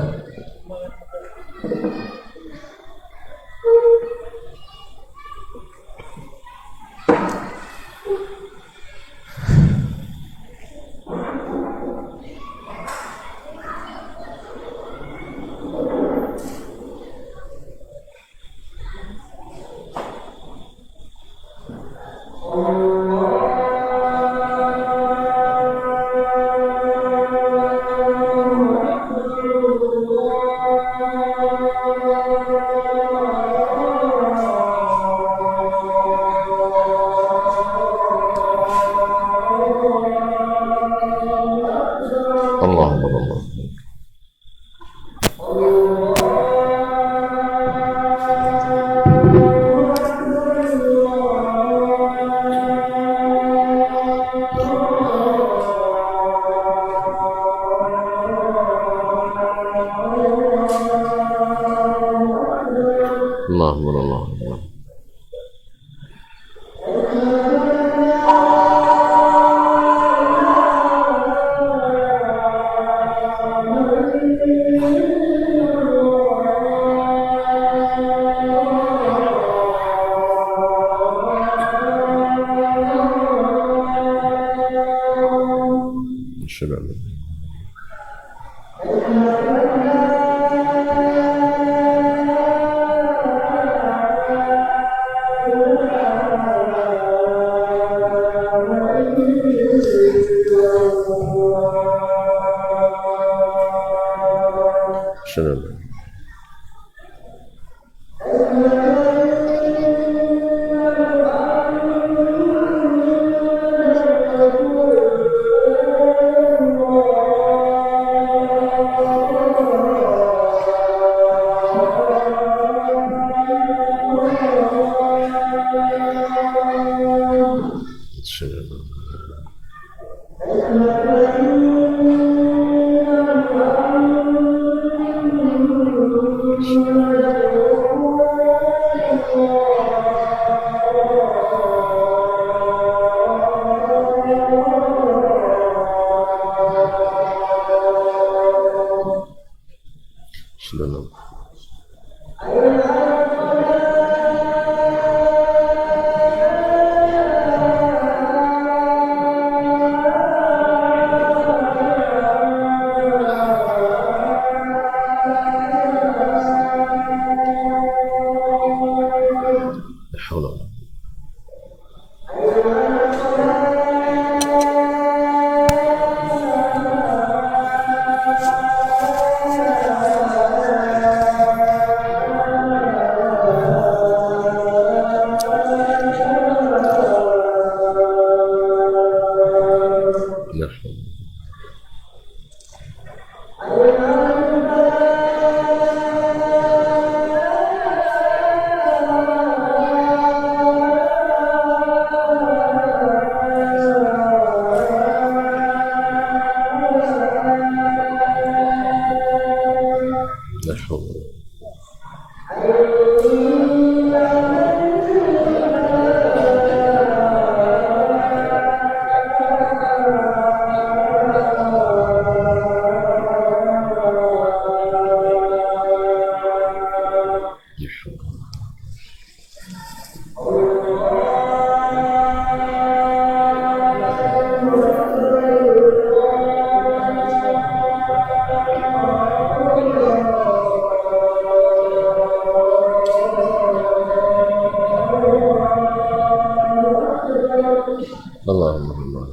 Allahumma.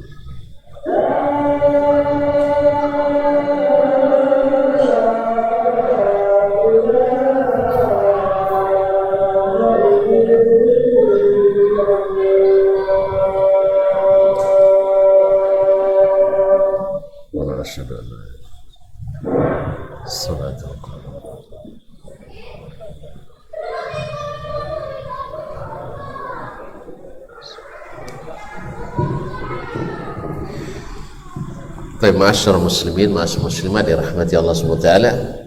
Ma'asyar muslimin, ma'asyar muslimat dirahmati Allah SWT.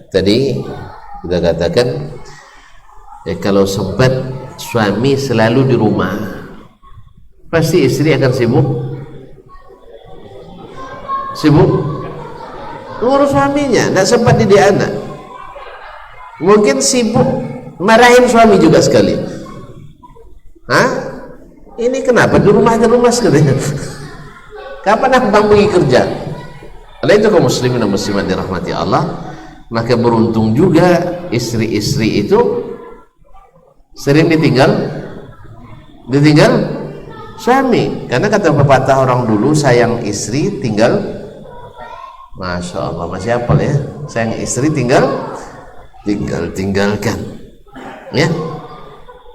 Tadi kita katakan kalau sempat suami selalu di rumah, pasti istri akan sibuk ngurus suaminya, tidak sempat didik anak, mungkin sibuk marahin suami juga sekali. Ini kenapa di rumah terus katanya? Kapan abang pergi kerja? Oleh itu kaum muslimin dan muslimat dirahmati Allah, maka beruntung juga istri-istri itu sering ditinggal suami, karena kata pepatah orang dulu, sayang istri tinggal, masya Allah, masih hafal ya, sayang istri tinggalkan ya.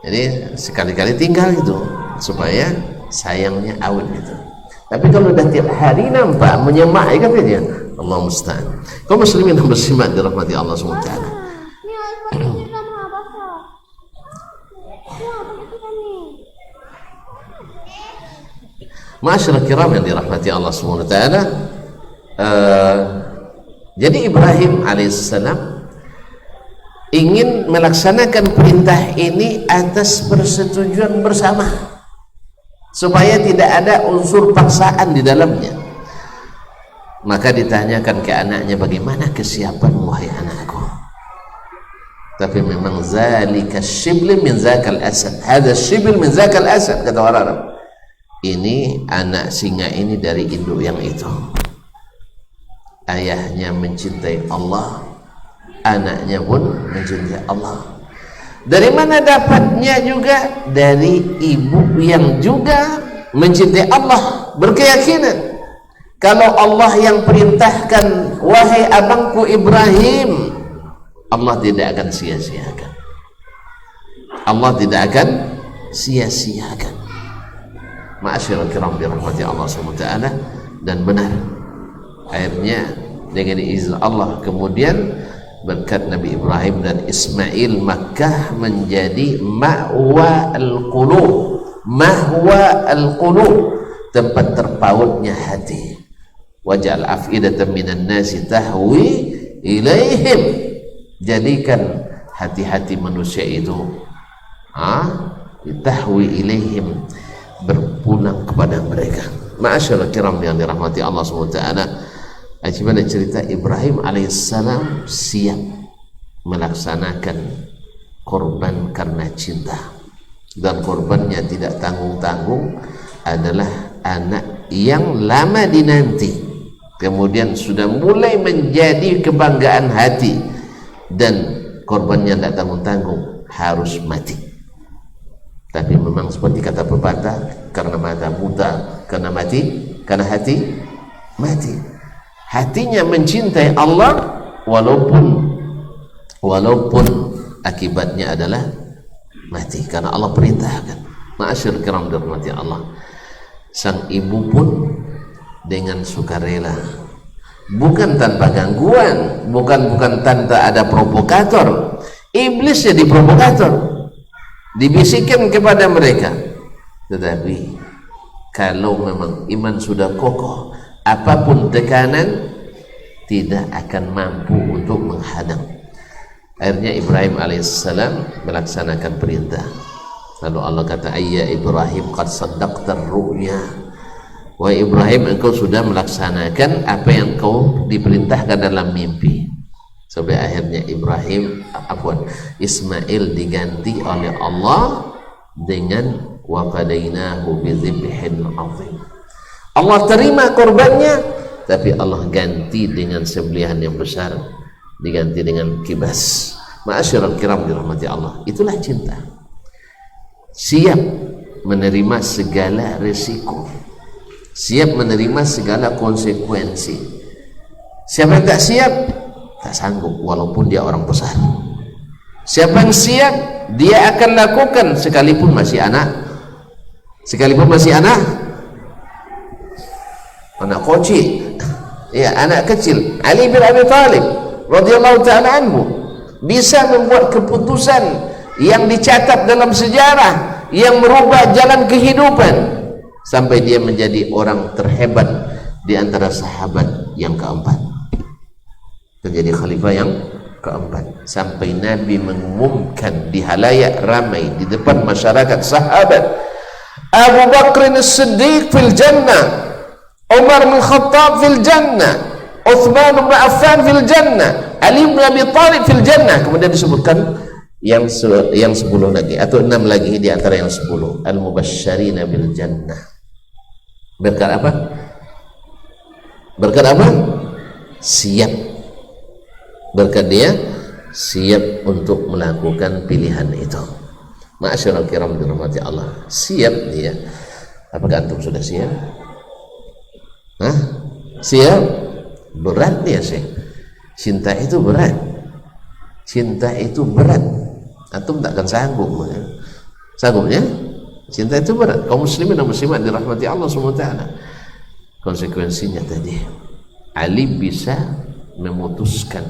Jadi sekali-kali tinggal gitu supaya sayangnya awet gitu. Tapi kalau udah tiap hari nampak menyemak, ya katanya, Allah musta'an. Kaum muslimin dan muslimat dirahmati Allah SWT. Ma'asyiral kiram yang dirahmati Allah SWT. Jadi Ibrahim alaihissalam ingin melaksanakan perintah ini atas persetujuan bersama, supaya tidak ada unsur paksaan di dalamnya. Maka ditanyakan ke anaknya, bagaimana kesiapanmu wahai anakku? Tapi memang zalika shibl min zakal asad, hadha shibl min zakal asad, kata orang Arab. Ini anak singa ini dari induk yang itu. Ayahnya mencintai Allah, anaknya pun mencintai Allah. Dari mana dapatnya juga? Dari ibu yang juga mencintai Allah, berkeyakinan kalau Allah yang perintahkan, wahai abangku Ibrahim, Allah tidak akan sia-siakan. Allah tidak akan sia-siakan. Ma'asyiral kiram dirahmati Allah SWT. Dan benar, akhirnya dengan izin Allah kemudian berkat Nabi Ibrahim dan Ismail, Makkah menjadi ma'wa al-qulub, tempat terpautnya hati. Waj'al af'idatan minan nasi tahwi ilaihim, jadikan hati-hati manusia itu tahwi ilaihim, berpulang kepada mereka. Ma'asyiral kiram yang dirahmati Allah SWT. Bagaimana cerita Ibrahim alaihissalam siap melaksanakan korban karena cinta, dan korbannya tidak tanggung-tanggung, adalah anak yang lama dinanti, kemudian sudah mulai menjadi kebanggaan hati, dan korbannya tidak tanggung-tanggung, harus mati. Tapi memang seperti kata pepatah, karena mata buta, karena hati mati. Hatinya mencintai Allah walaupun akibatnya adalah mati, karena Allah perintahkan. Ma'asyir kiram dirahmati Allah. Sang ibu pun dengan sukarela, bukan tanpa gangguan, bukan tanpa ada provokator. Iblis jadi provokator, dibisikkan kepada mereka. Tetapi kalau memang iman sudah kokoh, apapun tekanan tidak akan mampu untuk menghadang. Akhirnya Ibrahim alaihissalam melaksanakan perintah. Lalu Allah kata, ayya Ibrahim qad saddaqtar ru'ya, wahai Ibrahim, engkau sudah melaksanakan apa yang kau diperintahkan dalam mimpi. Sampai akhirnya Ismail diganti oleh Allah dengan wa qadainahu bi dzibhin 'adzim. Allah terima korbannya, tapi Allah ganti dengan sembelihan yang besar, diganti dengan kibas. Ma'asyiral kiram dirahmati Allah. Itulah cinta. Siap menerima segala risiko, siap menerima segala konsekuensi. Siapa yang tak siap, tak sanggup walaupun dia orang besar. Siapa yang siap, dia akan lakukan sekalipun masih anak. Sekalipun masih anak kocik, ya, anak kecil. Ali bin Abi Thalib radhiyallahu ta'ala anhu bisa membuat keputusan yang dicatat dalam sejarah, yang merubah jalan kehidupan, sampai dia menjadi orang terhebat di antara sahabat yang keempat, menjadi khalifah yang keempat, sampai Nabi mengumumkan di halayak ramai di depan masyarakat sahabat, Abu Bakr as-Siddiq fil jannah, Umar bin Khattab fil jannah, Uthman bin Affan fil jannah, Ali bin Abi Thalib fil jannah. Kemudian disebutkan yang 10 lagi atau 6 lagi di antara yang 10 al-mubasysyirina bil jannah. Berkat apa? Berkat apa? Siap. Berkat dia siap untuk melakukan pilihan itu. Ma'asyiral kiram dirahmati Allah, siap dia. Apakah antum sudah siap? Hah? Siap? Berat dia sih. Cinta itu berat. Cinta itu berat. Antum tak akan sanggup. Sanggupnya? Cinta itu berat. Kaum muslimin dan muslimat dirahmati Allah SWT. Konsekuensinya tadi, Ali bisa memutuskan,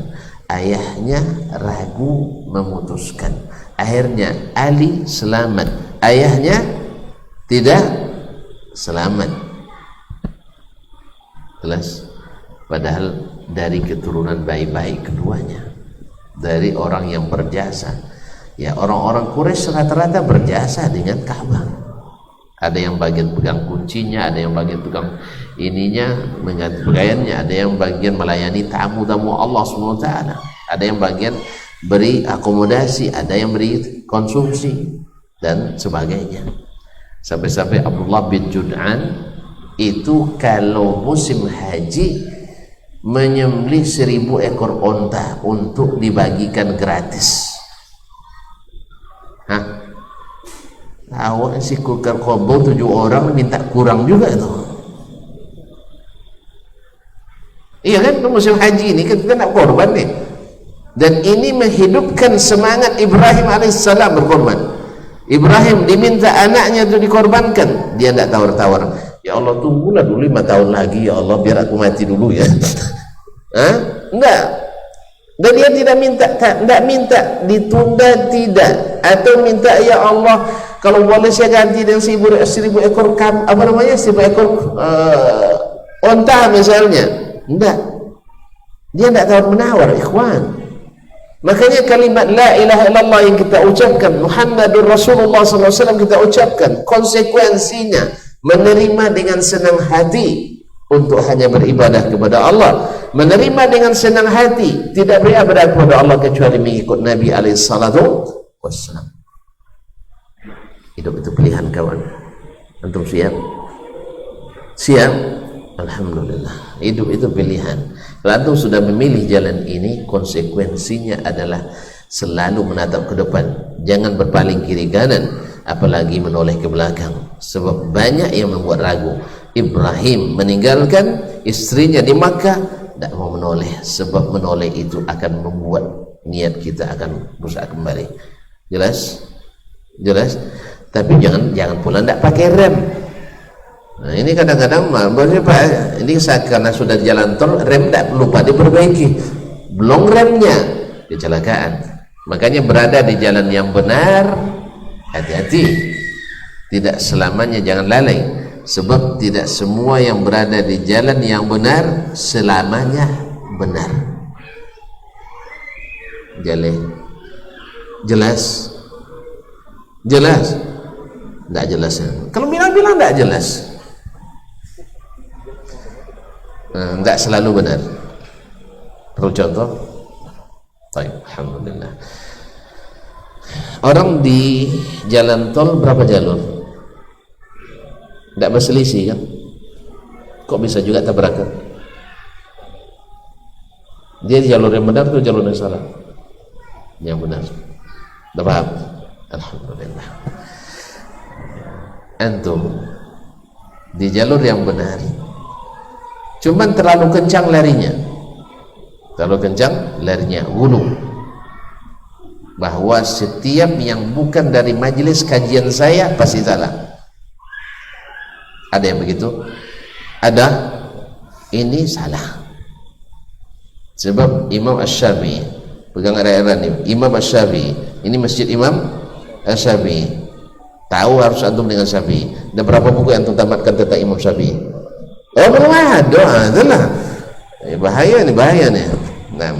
ayahnya ragu memutuskan. Akhirnya Ali selamat, ayahnya tidak selamat. Jelas. Padahal dari keturunan baik-baik keduanya, dari orang yang berjasa. Ya, orang-orang Quraisy rata-rata berjasa dengan Ka'bah. Ada yang bagian pegang kuncinya, ada yang bagian pegang ininya, mengganti pakaiannya, ada yang bagian melayani tamu-tamu Allah SWT, ada yang bagian beri akomodasi, ada yang beri konsumsi dan sebagainya. Sampai-sampai Abdullah bin Jud'an itu kalau musim haji menyembelih 1000 ekor onta untuk dibagikan gratis. Hah? Awak si kukar kobo 7 orang minta kurang juga itu. Iya kan, musim haji ini kan kita nak korban nih. Dan ini menghidupkan semangat Ibrahim alaihissalam berkorban. Ibrahim diminta anaknya itu dikorbankan, dia tidak tawar-tawar. Ya Allah, tunggulah dulu 5 tahun lagi ya Allah, biar aku mati dulu ya. Hah? Enggak. Dan dia tidak minta ditunda, tidak, atau minta ya Allah kalau boleh saya ganti dengan 1000 ekor 1000 ekor onta misalnya. Enggak. Dia tidak tawar menawar, ikhwan. Makanya kalimat la ilaha illallah yang kita ucapkan, Muhammadur Rasulullah SAW kita ucapkan, konsekuensinya menerima dengan senang hati untuk hanya beribadah kepada Allah, menerima dengan senang hati tidak beribadah kepada Allah kecuali mengikut Nabi SAW. Hidup itu pilihan kawan. Antum siap? Siap? Alhamdulillah. Hidup itu pilihan. Kalau antum sudah memilih jalan ini, konsekuensinya adalah selalu menatap ke depan, jangan berpaling kiri kanan, apalagi menoleh ke belakang. Sebab banyak yang membuat ragu. Ibrahim meninggalkan istrinya di Makkah, tidak mau menoleh, sebab menoleh itu akan membuat niat kita akan rusak kembali. Jelas? Jelas? Tapi jangan pula tidak pakai rem. Nah, ini kadang-kadang Pak, ini karena sudah jalan tol, rem tidak lupa diperbaiki, belum remnya, kecelakaan. Makanya berada di jalan yang benar, hati-hati. Tidak selamanya jangan lalai, sebab tidak semua yang berada di jalan yang benar selamanya benar. Jelas? Jelas? Tidak jelas. Kalau bilang tidak jelas, tidak selalu benar. Perlu contoh? Baik, alhamdulillah. Orang di jalan tol berapa jalur? Tidak berselisih kan? Kok bisa juga tabrakan? Dia di jalur yang benar atau jalur yang salah? Yang benar. Sudah paham? Alhamdulillah. antum di jalur yang benar, cuman terlalu kencang larinya, gulu, bahwa setiap yang bukan dari majelis kajian saya pasti salah. Ada yang begitu? Ada. Ini salah. Sebab Imam Asy-Syafi'i, pegang era-era ini, Imam Asy-Syafi'i, ini masjid Imam Asy-Syafi'i, tahu harus antum dengan Syafi'i. Dan berapa buku yang antum tamatkan tentang Imam Syafi'i? Oh belum ada, adalah bahaya nih. Nah,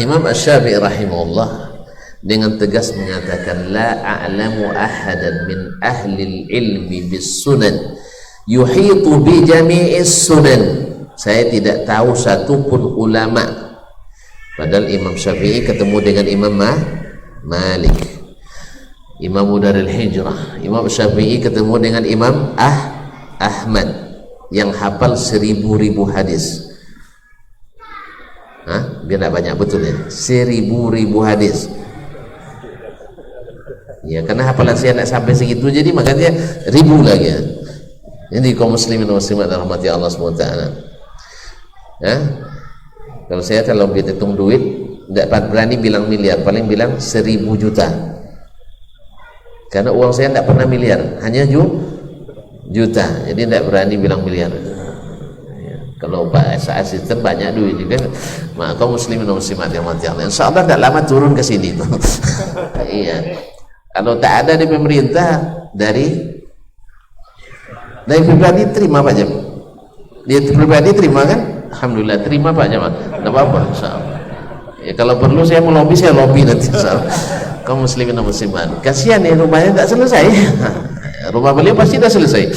Imam Asy-Syafi'i rahimahullah dengan tegas mengatakan, la a'lamu ahadan min ahli ilmi bis sunan yuhitu bi jami'is sunan. Saya tidak tahu satupun ulama, padahal Imam Syafi'i ketemu dengan Imam Malik, Imam Darul Hijrah. Imam Syafi'i ketemu dengan Imam Ahmad yang hafal 1000 hadis. Biar tak banyak betul ya, 1000 hadis. Ya, karena hafalan saya nak sampai segitu, jadi makanya 1000 lagi ya. Jadi kaum muslimin dan muslimat rahmati Allah SWT. Ya, kalau saya kalau hitung duit tidak berani bilang miliar, paling bilang 1000 juta, karena uang saya tidak pernah miliar, hanya juta, jadi tidak berani bilang miliar. Ya, kalau bahasa asisten banyak duit juga, maka kaum muslimin dan muslimat yang mati Allah, insyaallah tidak lama turun ke sini tuh. Iya, kalau tak ada di pemerintah, dari pribadi terima Pak Jam, dia pribadi terima kan? Alhamdulillah terima Pak Jamal, tidak apa-apa insyaallah. Ya, kalau perlu saya mau lobby, saya lobby nanti insyaallah. Kaum muslimin dan muslimat, kasihan ya rumahnya tak selesai. Rumah beliau pasti dah selesai.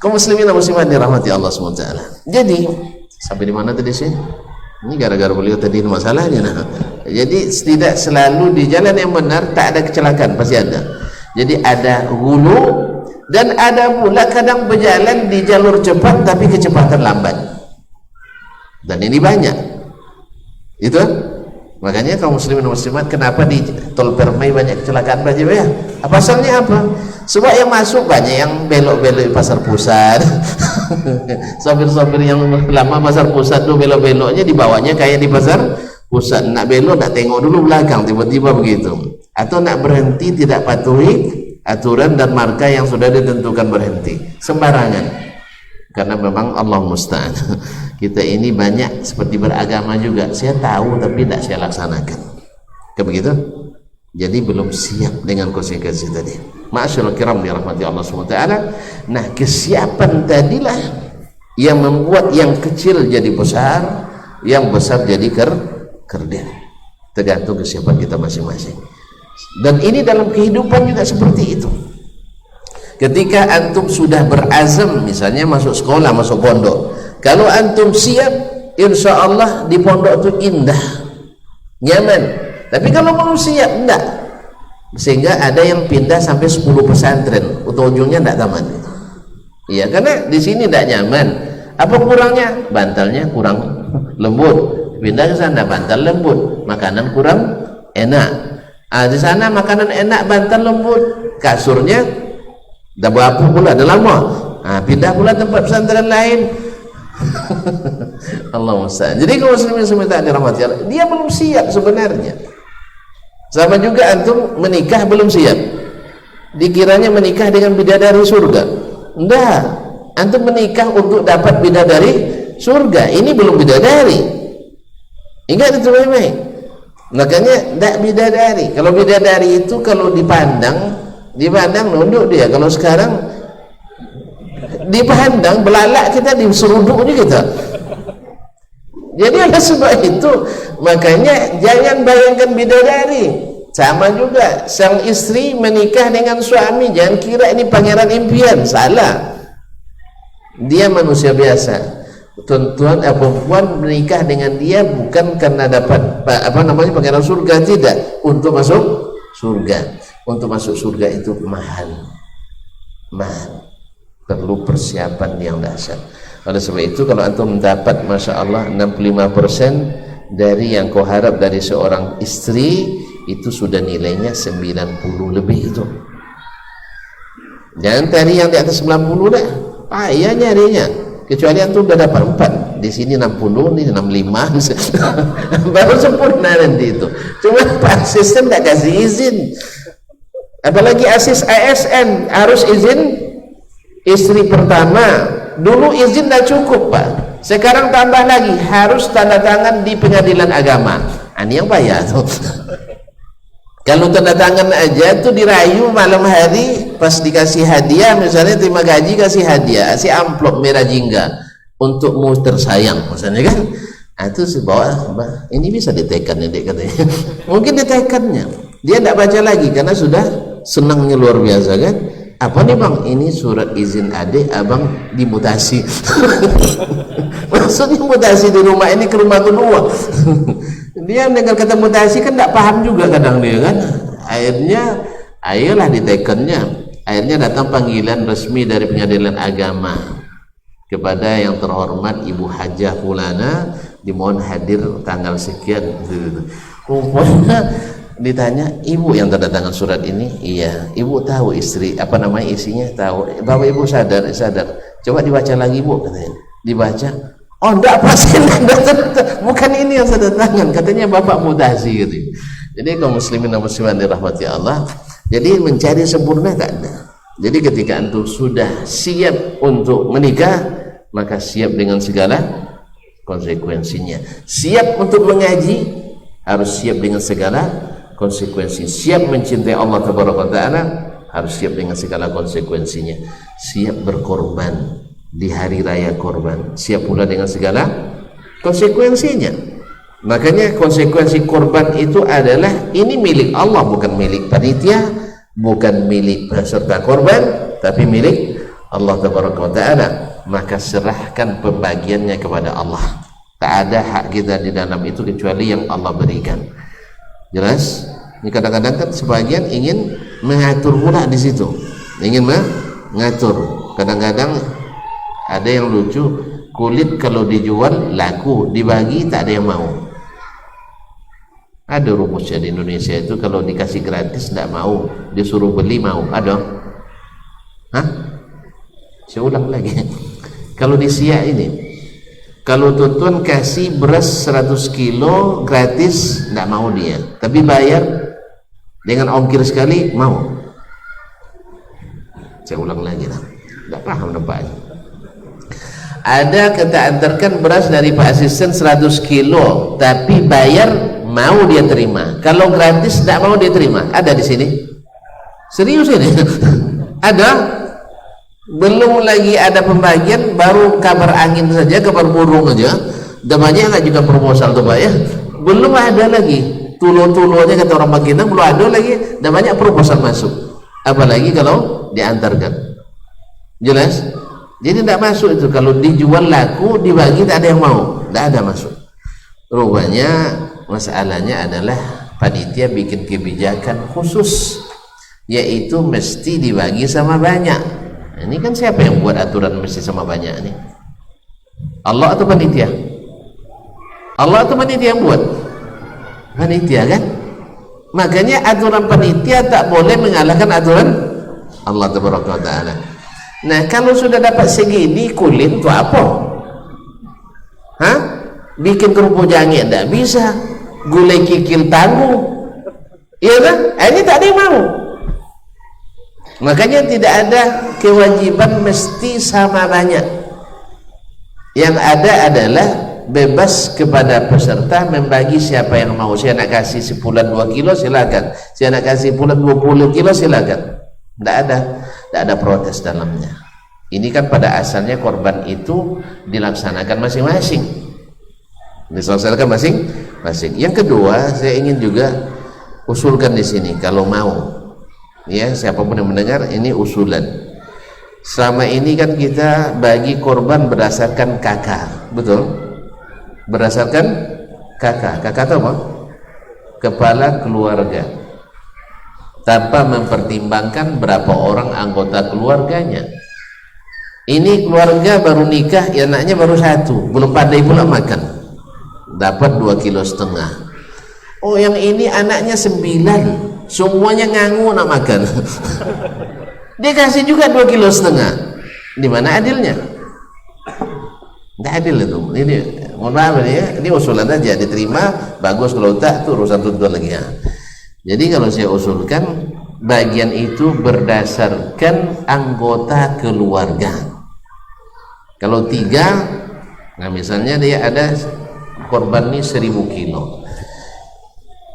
Kaum muslimin dan muslimat dirahmati Allah SWT. Jadi sampai di mana tadi sih? Ini gara-gara beliau tadi masalahnya. Nah, jadi tidak selalu di jalan yang benar tak ada kecelakaan, pasti ada. Jadi ada hulu, dan ada pula kadang berjalan di jalur cepat tapi kecepatan lambat, dan ini banyak. Itu makanya kaum muslimin dan muslimat, kenapa di tol Permai banyak kecelakaan Pak ya? Apa asalnya apa? Sebab yang masuk banyak yang belok-belok di pasar pusat. Sopir-sopir yang lama pasar pusat tuh belok-beloknya dibawanya kayak di pasar pusat, nak belok nak tengok dulu belakang, tiba-tiba begitu. Atau nak berhenti tidak patuhi aturan dan marka yang sudah ditentukan berhenti, sembarangan. Karena memang Allah musta'an, kita ini banyak seperti beragama juga, saya tahu tapi tidak saya laksanakan, kayak begitu. Jadi belum siap dengan konsekuensi tadi. Ma'asyiral kiram dirahmati Allah SWT. Nah, kesiapan tadilah yang membuat yang kecil jadi besar, yang besar jadi kerdil, tergantung kesiapan kita masing-masing. Dan ini dalam kehidupan juga seperti itu. Ketika antum sudah berazam, misalnya masuk sekolah, masuk pondok, kalau antum siap, insya Allah di pondok itu indah, nyaman. Tapi kalau belum siap, enggak. Sehingga ada yang pindah sampai 10 pesantren, ujung-ujungnya enggak tamat. Iya, karena di sini enggak nyaman. Apa kurangnya? Bantalnya kurang lembut. Pindah ke sana, bantal lembut, makanan kurang enak. Di sana makanan enak, bantal lembut, kasurnya dah berapa pula, dah lama. Pindah pula tempat pesantren lain. Allah musta'an. Jadi kalau muslimin semuanya dirahmati Allah, dia belum siap sebenarnya. Sama juga antum menikah belum siap, dikiranya menikah dengan bidadari surga. Enggak, antum menikah untuk dapat bidadari surga, ini belum bidadari. Ingat itu baik-baik. Makanya tidak bidadari. Kalau bidadari itu kalau dipandang nunduk dia. Kalau sekarang dipandang belalak, kita diseruduknya kita. Jadi oleh sebab itu, makanya jangan bayangkan bidadari. Sama juga sang istri menikah dengan suami, jangan kira ini pangeran impian, salah. Dia manusia biasa. Tuan-tuan perempuan menikah dengan dia bukan karena dapat pangeran surga, tidak, untuk masuk surga. Untuk masuk surga itu mahal, perlu persiapan yang dahsyat. Oleh sebab itu kalau antum mendapat Masya Allah 65% dari yang kau harap dari seorang istri, itu sudah nilainya 90 lebih itu. Jangan cari yang di atas 90 dah, payah nyarinya. Kecuali antum udah dapat 4, di sini 60, ini 65 baru sempurna nanti itu. Cuma Pak Asisten tidak kasih izin, apalagi ASN harus izin istri pertama. Dulu izin tidak cukup Pak, sekarang tambah lagi harus tanda tangan di pengadilan agama. Ini yang payah tuh. Kalau tanda tangan aja tuh dirayu malam hari, pas dikasih hadiah, misalnya terima gaji kasih hadiah, kasih amplop merah jingga untukmu tersayang, misalnya kan. Itu bawa, ini bisa ditekan ya dek katanya. Mungkin ditekannya, dia tidak baca lagi karena sudah senangnya luar biasa kan. Apa nih bang? Ini surat izin adik abang dimutasi. Maksudnya mutasi di rumah ini ke rumah kedua. Dia dengan kata mutasi kan tidak paham juga kadang dia kan. Akhirnya ayolah ditekannya. Akhirnya datang panggilan resmi dari pengadilan agama kepada yang terhormat Ibu Hajah Fulana, dimohon hadir tanggal sekian. Rupanya ditanya, ibu yang tanda tangan surat ini? Iya. Ibu tahu istri apa namanya isinya? Tahu. Bapak ibu sadar. Coba dibaca lagi bu, katanya. Dibaca. Oh enggak, pasti bukan ini yang tanda tangan, katanya bapak mutasi gitu. Jadi kaum muslimin dan muslimat dirahmati Allah, jadi mencari sempurna tak ada. Jadi ketika antum sudah siap untuk menikah, maka siap dengan segala konsekuensinya. Siap untuk mengaji, harus siap dengan segala konsekuensi. Siap mencintai Allah Taala, harus siap dengan segala konsekuensinya. Siap berkorban di hari raya korban, siap pula dengan segala konsekuensinya. Makanya konsekuensi korban itu adalah ini milik Allah, bukan milik panitia, bukan milik peserta korban, tapi milik Allah Taala. Maka serahkan pembagiannya kepada Allah. Tak ada hak kita di dalam itu kecuali yang Allah berikan. Jelas? Ini kadang-kadang kan sebagian ingin mengatur pula di situ, ingin mengatur. Kadang-kadang ada yang lucu, kulit kalau dijual laku, dibagi tak ada yang mau. Ada rumusnya di Indonesia itu, kalau dikasih gratis tidak mau, disuruh beli mau. Ada? Hah? Saya ulang lagi. Kalau di Siak ini, kalau tuan kasih beras 100 kilo gratis, tidak mau dia, tapi bayar dengan ongkir sekali mau. Saya ulang lagi lah, tidak paham nampaknya. Ada kita antarkan beras dari Pak Asisten 100 kilo, tapi bayar mau dia terima. Kalau gratis tidak mau dia terima. Ada di sini? Serius ini? Ada? Belum lagi ada pembagian, baru kabar angin saja, kabar burung aja. Namanya nggak juga proposal tuh Pak ya. Belum ada lagi. Tulo-tulonya kata orang Maginang belum ada lagi. Namanya proposal masuk. Apalagi kalau diantarkan. Jelas? Jadi tidak masuk itu. Kalau dijual laku, dibagi tak ada yang mau, tidak ada masuk. Rupanya masalahnya adalah panitia bikin kebijakan khusus, yaitu mesti dibagi sama banyak. Ini kan siapa yang buat aturan mesti sama banyak ini? Allah atau panitia? Allah atau panitia yang buat? Panitia kan? Makanya aturan panitia tak boleh mengalahkan aturan Allah Taala. Nah kalau sudah dapat segini kulit itu apa? Hah? Bikin kerupuk jange tidak bisa, gulai kikil tangguh, iya kan? Ini tak ada yang mau. Makanya tidak ada kewajiban mesti sama banyak. Yang ada adalah bebas kepada peserta membagi siapa yang mau. Saya nak kasih sebulan 2 kilo silakan, saya nak kasih bulan 20 kilo silakan. Tidak ada protes dalamnya. Ini kan pada asalnya korban itu dilaksanakan masing-masing. Diselesaikan masing-masing. Yang kedua, saya ingin juga usulkan di sini kalau mau. Ya, siapapun yang mendengar, ini usulan. Selama ini kan kita bagi korban berdasarkan kakak, betul? Berdasarkan kakak. Kakak itu apa? Kepala keluarga. Tanpa mempertimbangkan berapa orang anggota keluarganya. Ini keluarga baru nikah, ya anaknya baru 1, belum pandai pula makan, dapat 2,5 kilo. Oh yang ini anaknya 9, semuanya nganggu nak makan. dia kasih juga 2,5 kilo. Di mana adilnya? Tidak adil itu. Ini mohon maaf ya, ini usulan aja, diterima bagus, kalau tak itu urusan tuntun lagi ya. Jadi kalau saya usulkan bagian itu berdasarkan anggota keluarga. Kalau 3, nah misalnya dia ada korban ini 1.000 kilo,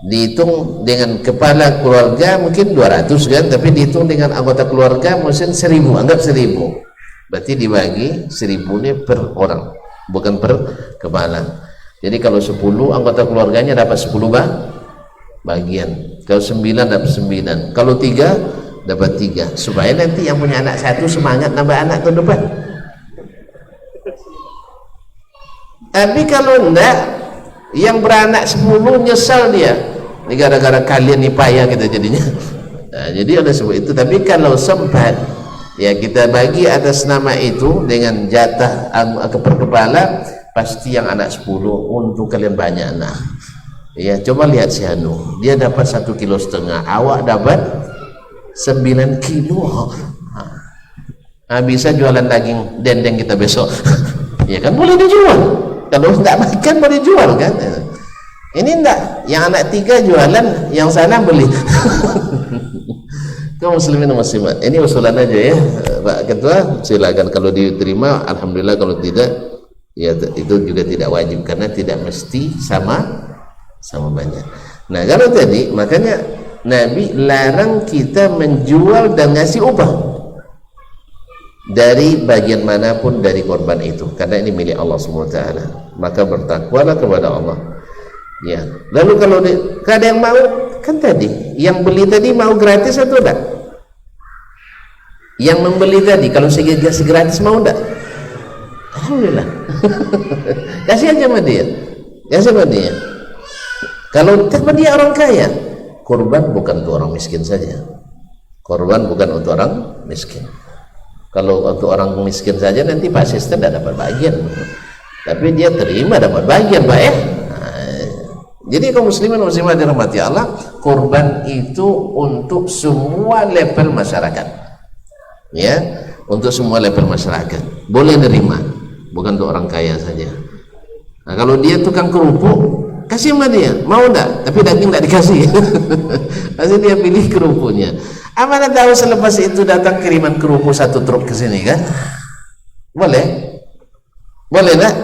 dihitung dengan kepala keluarga mungkin 200 kan, tapi dihitung dengan anggota keluarga mungkin 1.000, anggap 1.000, berarti dibagi 1.000 ini per orang, bukan per kepala. Jadi kalau 10 anggota keluarganya dapat 10 bagian, kalau 9 dapat 9, kalau 3 dapat 3, supaya nanti yang punya anak 1 semangat nambah anak tahun depan. Tapi kalau enggak, yang beranak 10 nyesal dia, ini gara-gara kalian nih payah kita jadinya. Nah, jadi oleh sebab itu, tapi kalau sempat ya kita bagi atas nama itu dengan jatah per kepala, pasti yang anak 10 untuk kalian banyak anak. Ya coba lihat si Hanu, dia dapat 1,5 kilo, awak dapat 9 kilo. Nah, bisa jualan daging dendeng kita besok. Ya kan boleh dijual. Kalau tidak makan boleh jual kan. Ini enggak, yang anak 3 jualan, yang sana beli. Kaum muslimin dan muslimat, ini usulan aja ya Pak Ketua, silakan kalau diterima alhamdulillah, kalau tidak ya itu juga tidak wajib, karena tidak mesti sama banyak. Nah kalau tadi, makanya Nabi larang kita menjual dan ngasih upah dari bagian manapun dari korban itu, karena ini milik Allah SWT. Maka bertakwalah kepada Allah ya. Lalu kalau ada yang mau, kan tadi yang beli tadi mau gratis atau enggak? Yang membeli tadi kalau saya kasih gratis mau enggak? Alhamdulillah. Kasih aja sama dia, kasih sama dia. Kalau dia orang kaya, korban bukan untuk orang miskin saja, korban bukan untuk orang miskin. Kalau untuk orang miskin saja nanti Pak Sister tidak dapat bagian, tapi dia terima dapat bagian Pak ya. Nah, jadi kaum muslimin dan muslimat dirahmati Allah, korban itu untuk semua level masyarakat ya, untuk semua level masyarakat boleh nerima, bukan untuk orang kaya saja. Nah, kalau dia tukang kerupuk, kasih sama dia, mau enggak? Tapi daging enggak dikasih. Pasti dia pilih kerupuknya. Mana tahu selepas itu datang kiriman kerupuk 1 truk ke sini kan? Boleh? Boleh enggak?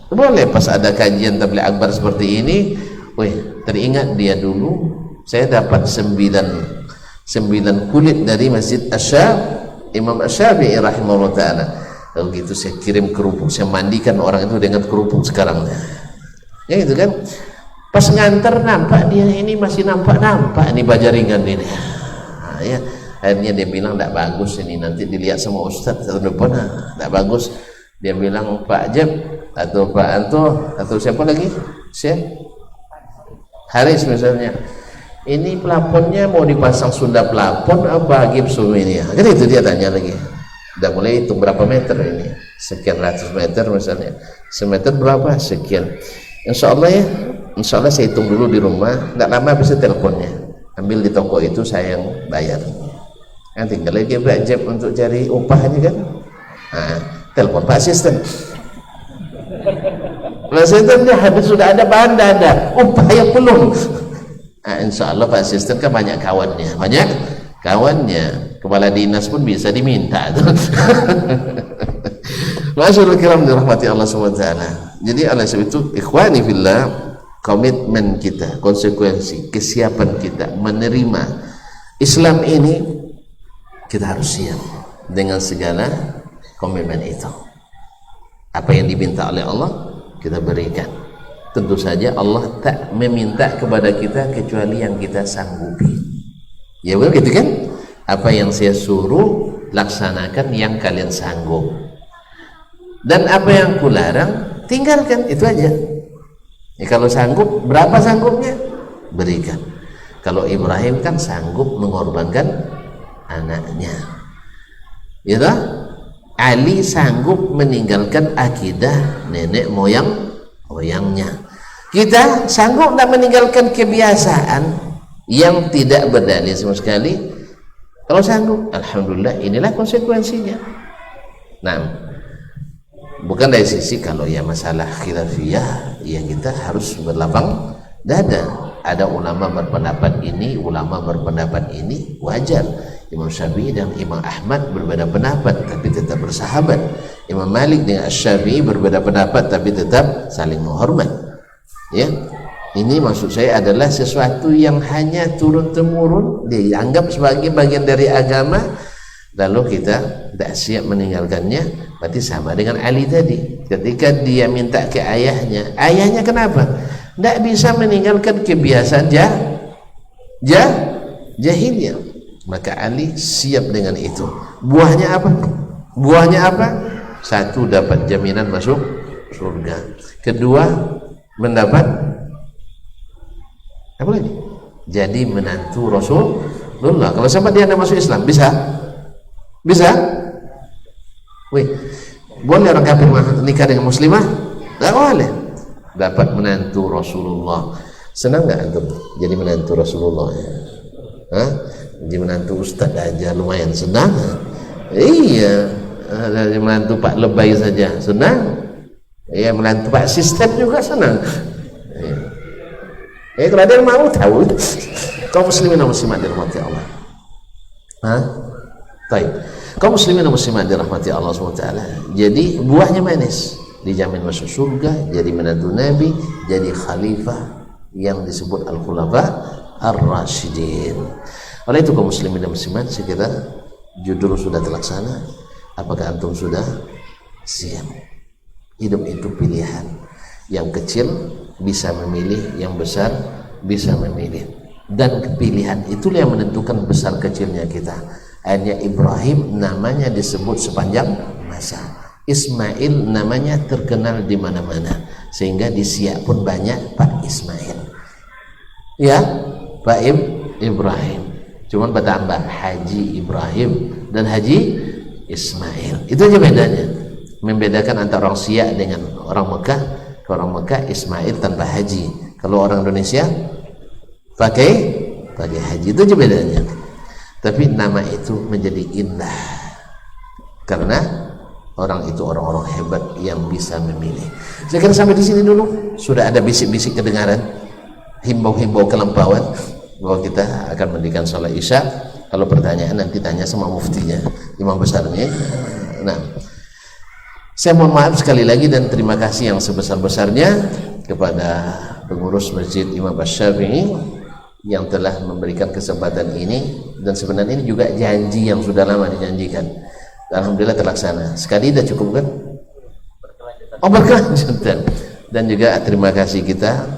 Boleh. Pas ada kajian tabligh akbar seperti ini, wih, teringat dia dulu saya dapat 9 kulit dari Masjid Imam Asy-Syafi'i rahimahullah ta'ala. Kalau gitu saya kirim kerupuk, saya mandikan orang itu dengan kerupuk sekarang ya gitu kan. Pas nganter nampak dia ini masih nampak ini bajaringan ini. Nah, ya akhirnya dia bilang tidak bagus ini, nanti dilihat sama Ustadz tahun depan, tidak bagus. Dia bilang Pak Jeb atau Pak Anto atau siapa lagi, Haris misalnya, ini plafonnya mau dipasang Sunda plafon apa gipsum ini ya, kan itu dia tanya lagi. Udah mulai hitung berapa meter ini, sekian ratus meter misalnya, semeter berapa sekian. Insya Allah ya, insya Allah saya hitung dulu di rumah, tidak lama bisa teleponnya, ambil di toko itu saya yang bayar. Kan tinggal lagi Pak Jeb untuk cari upahnya kan. Nah, telepon Pak Asisten. Pak Asisten dia habis sudah ada bahan, ada upahnya belum. Nah, insya Allah Pak Asisten kan banyak kawannya, kepala dinas pun bisa diminta. Masyaallah kiram dirahmati Allah SWT. Jadi oleh sebab itu ikhwani fillah, komitmen kita, konsekuensi, kesiapan kita menerima Islam ini, kita harus siap dengan segala komitmen itu. Apa yang diminta oleh Allah kita berikan. Tentu saja Allah tak meminta kepada kita kecuali yang kita sanggupi. Ya betul gitu kan? Apa yang saya suruh laksanakan yang kalian sanggup, dan apa yang kularang tinggalkan, itu aja ya. Kalau sanggup, berapa sanggupnya berikan. Kalau Ibrahim kan sanggup mengorbankan anaknya ya toh? Ali sanggup meninggalkan akidah nenek moyangnya. Kita sanggup tak meninggalkan kebiasaan yang tidak berdalil sama sekali, Kalau sanggup, alhamdulillah, inilah konsekuensinya. Nah, bukan dari sisi kalau ya masalah khilafiyah, ya kita harus berlapang dada. Ada ulama berpendapat ini, ulama berpendapat ini, wajar. Imam Syafi'i dan Imam Ahmad berbeda pendapat tapi tetap bersahabat. Imam Malik dengan Syafi'i berbeda pendapat tapi tetap saling menghormat. Ya, ini maksud saya adalah sesuatu yang hanya turun temurun, dianggap sebagai bagian dari agama, lalu kita tidak siap meninggalkannya. Berarti sama dengan Ali tadi, ketika dia minta ke ayahnya, ayahnya kenapa tidak bisa meninggalkan kebiasaan jahiliyah? Maka Ali siap dengan itu. Buahnya apa? Buahnya apa? Satu, dapat jaminan masuk surga. Kedua, mendapat apa lagi? Jadi menantu Rasulullah. Kalau sama dia masuk Islam, bisa? Bisa? Wih, boleh orang kafir nikah dengan muslimah? Tidak boleh. Dapat menantu Rasulullah. Senang nggak antum jadi menantu Rasulullah? Hah? Jadi menantu Ustaz aja lumayan senang. Iya, menantu Pak Lebay saja senang. Iya, menantu Pak Sistem juga senang. Kalau ada yang mau tahu, kaum muslimin dan muslimat dirahmati Allah. Baik, kaum muslimin dan muslimat dirahmati Allah SWT. Jadi buahnya manis, dijamin masuk surga, jadi menantu Nabi, jadi khalifah yang disebut Al-Khulafa Ar-Rasyidin. Oleh itu kaum muslimin dan muslimat, sekira judul sudah terlaksana. Apakah antum sudah siap? Hidup itu pilihan. Yang kecil bisa memilih, yang besar bisa memilih. Dan pilihan itulah yang menentukan besar kecilnya kita. Hanya Ibrahim namanya disebut sepanjang masa. Ismail namanya terkenal di mana-mana, sehingga di Siak pun banyak Pak Ismail. Ya, Pak Ibrahim. Cuman bertambah Haji Ibrahim dan Haji Ismail. Itu aja bedanya. Membedakan antara orang Siak dengan orang Mekah. Kalau orang Mekah Ismail tanpa haji. Kalau orang Indonesia pakai haji. Itu aja bedanya. Tapi nama itu menjadi indah karena orang itu orang-orang hebat yang bisa memilih. Saya kira sampai di sini dulu. Sudah ada bisik-bisik kedengaran, himbau-himbau kelampauan bahwa kita akan mendirikan sholat isya. Kalau pertanyaan nanti tanya sama muftinya, imam besarnya. Nah, saya mohon maaf sekali lagi dan terima kasih yang sebesar-besarnya kepada pengurus Masjid Imam Asy-Syafi'i yang telah memberikan kesempatan ini. Dan sebenarnya ini juga janji yang sudah lama dijanjikan. Alhamdulillah terlaksana. Sekali dah cukup kan? Oh, berkelanjutan. Dan juga terima kasih kita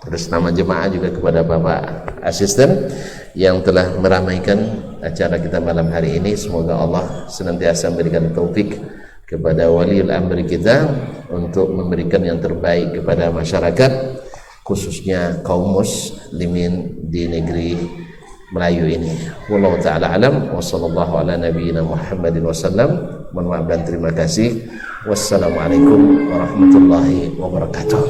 atas nama jemaah juga kepada Bapak Asisten yang telah meramaikan acara kita malam hari ini. Semoga Allah senantiasa memberikan taufik kepada waliul amri kita untuk memberikan yang terbaik kepada masyarakat, khususnya kaum muslimin di negeri Melayu ini. Wallahu taala alam wa sallallahu ala nabiyyina Muhammadin wasallam. Mohon maaf dan terima kasih. Wassalamualaikum warahmatullahi wabarakatuh.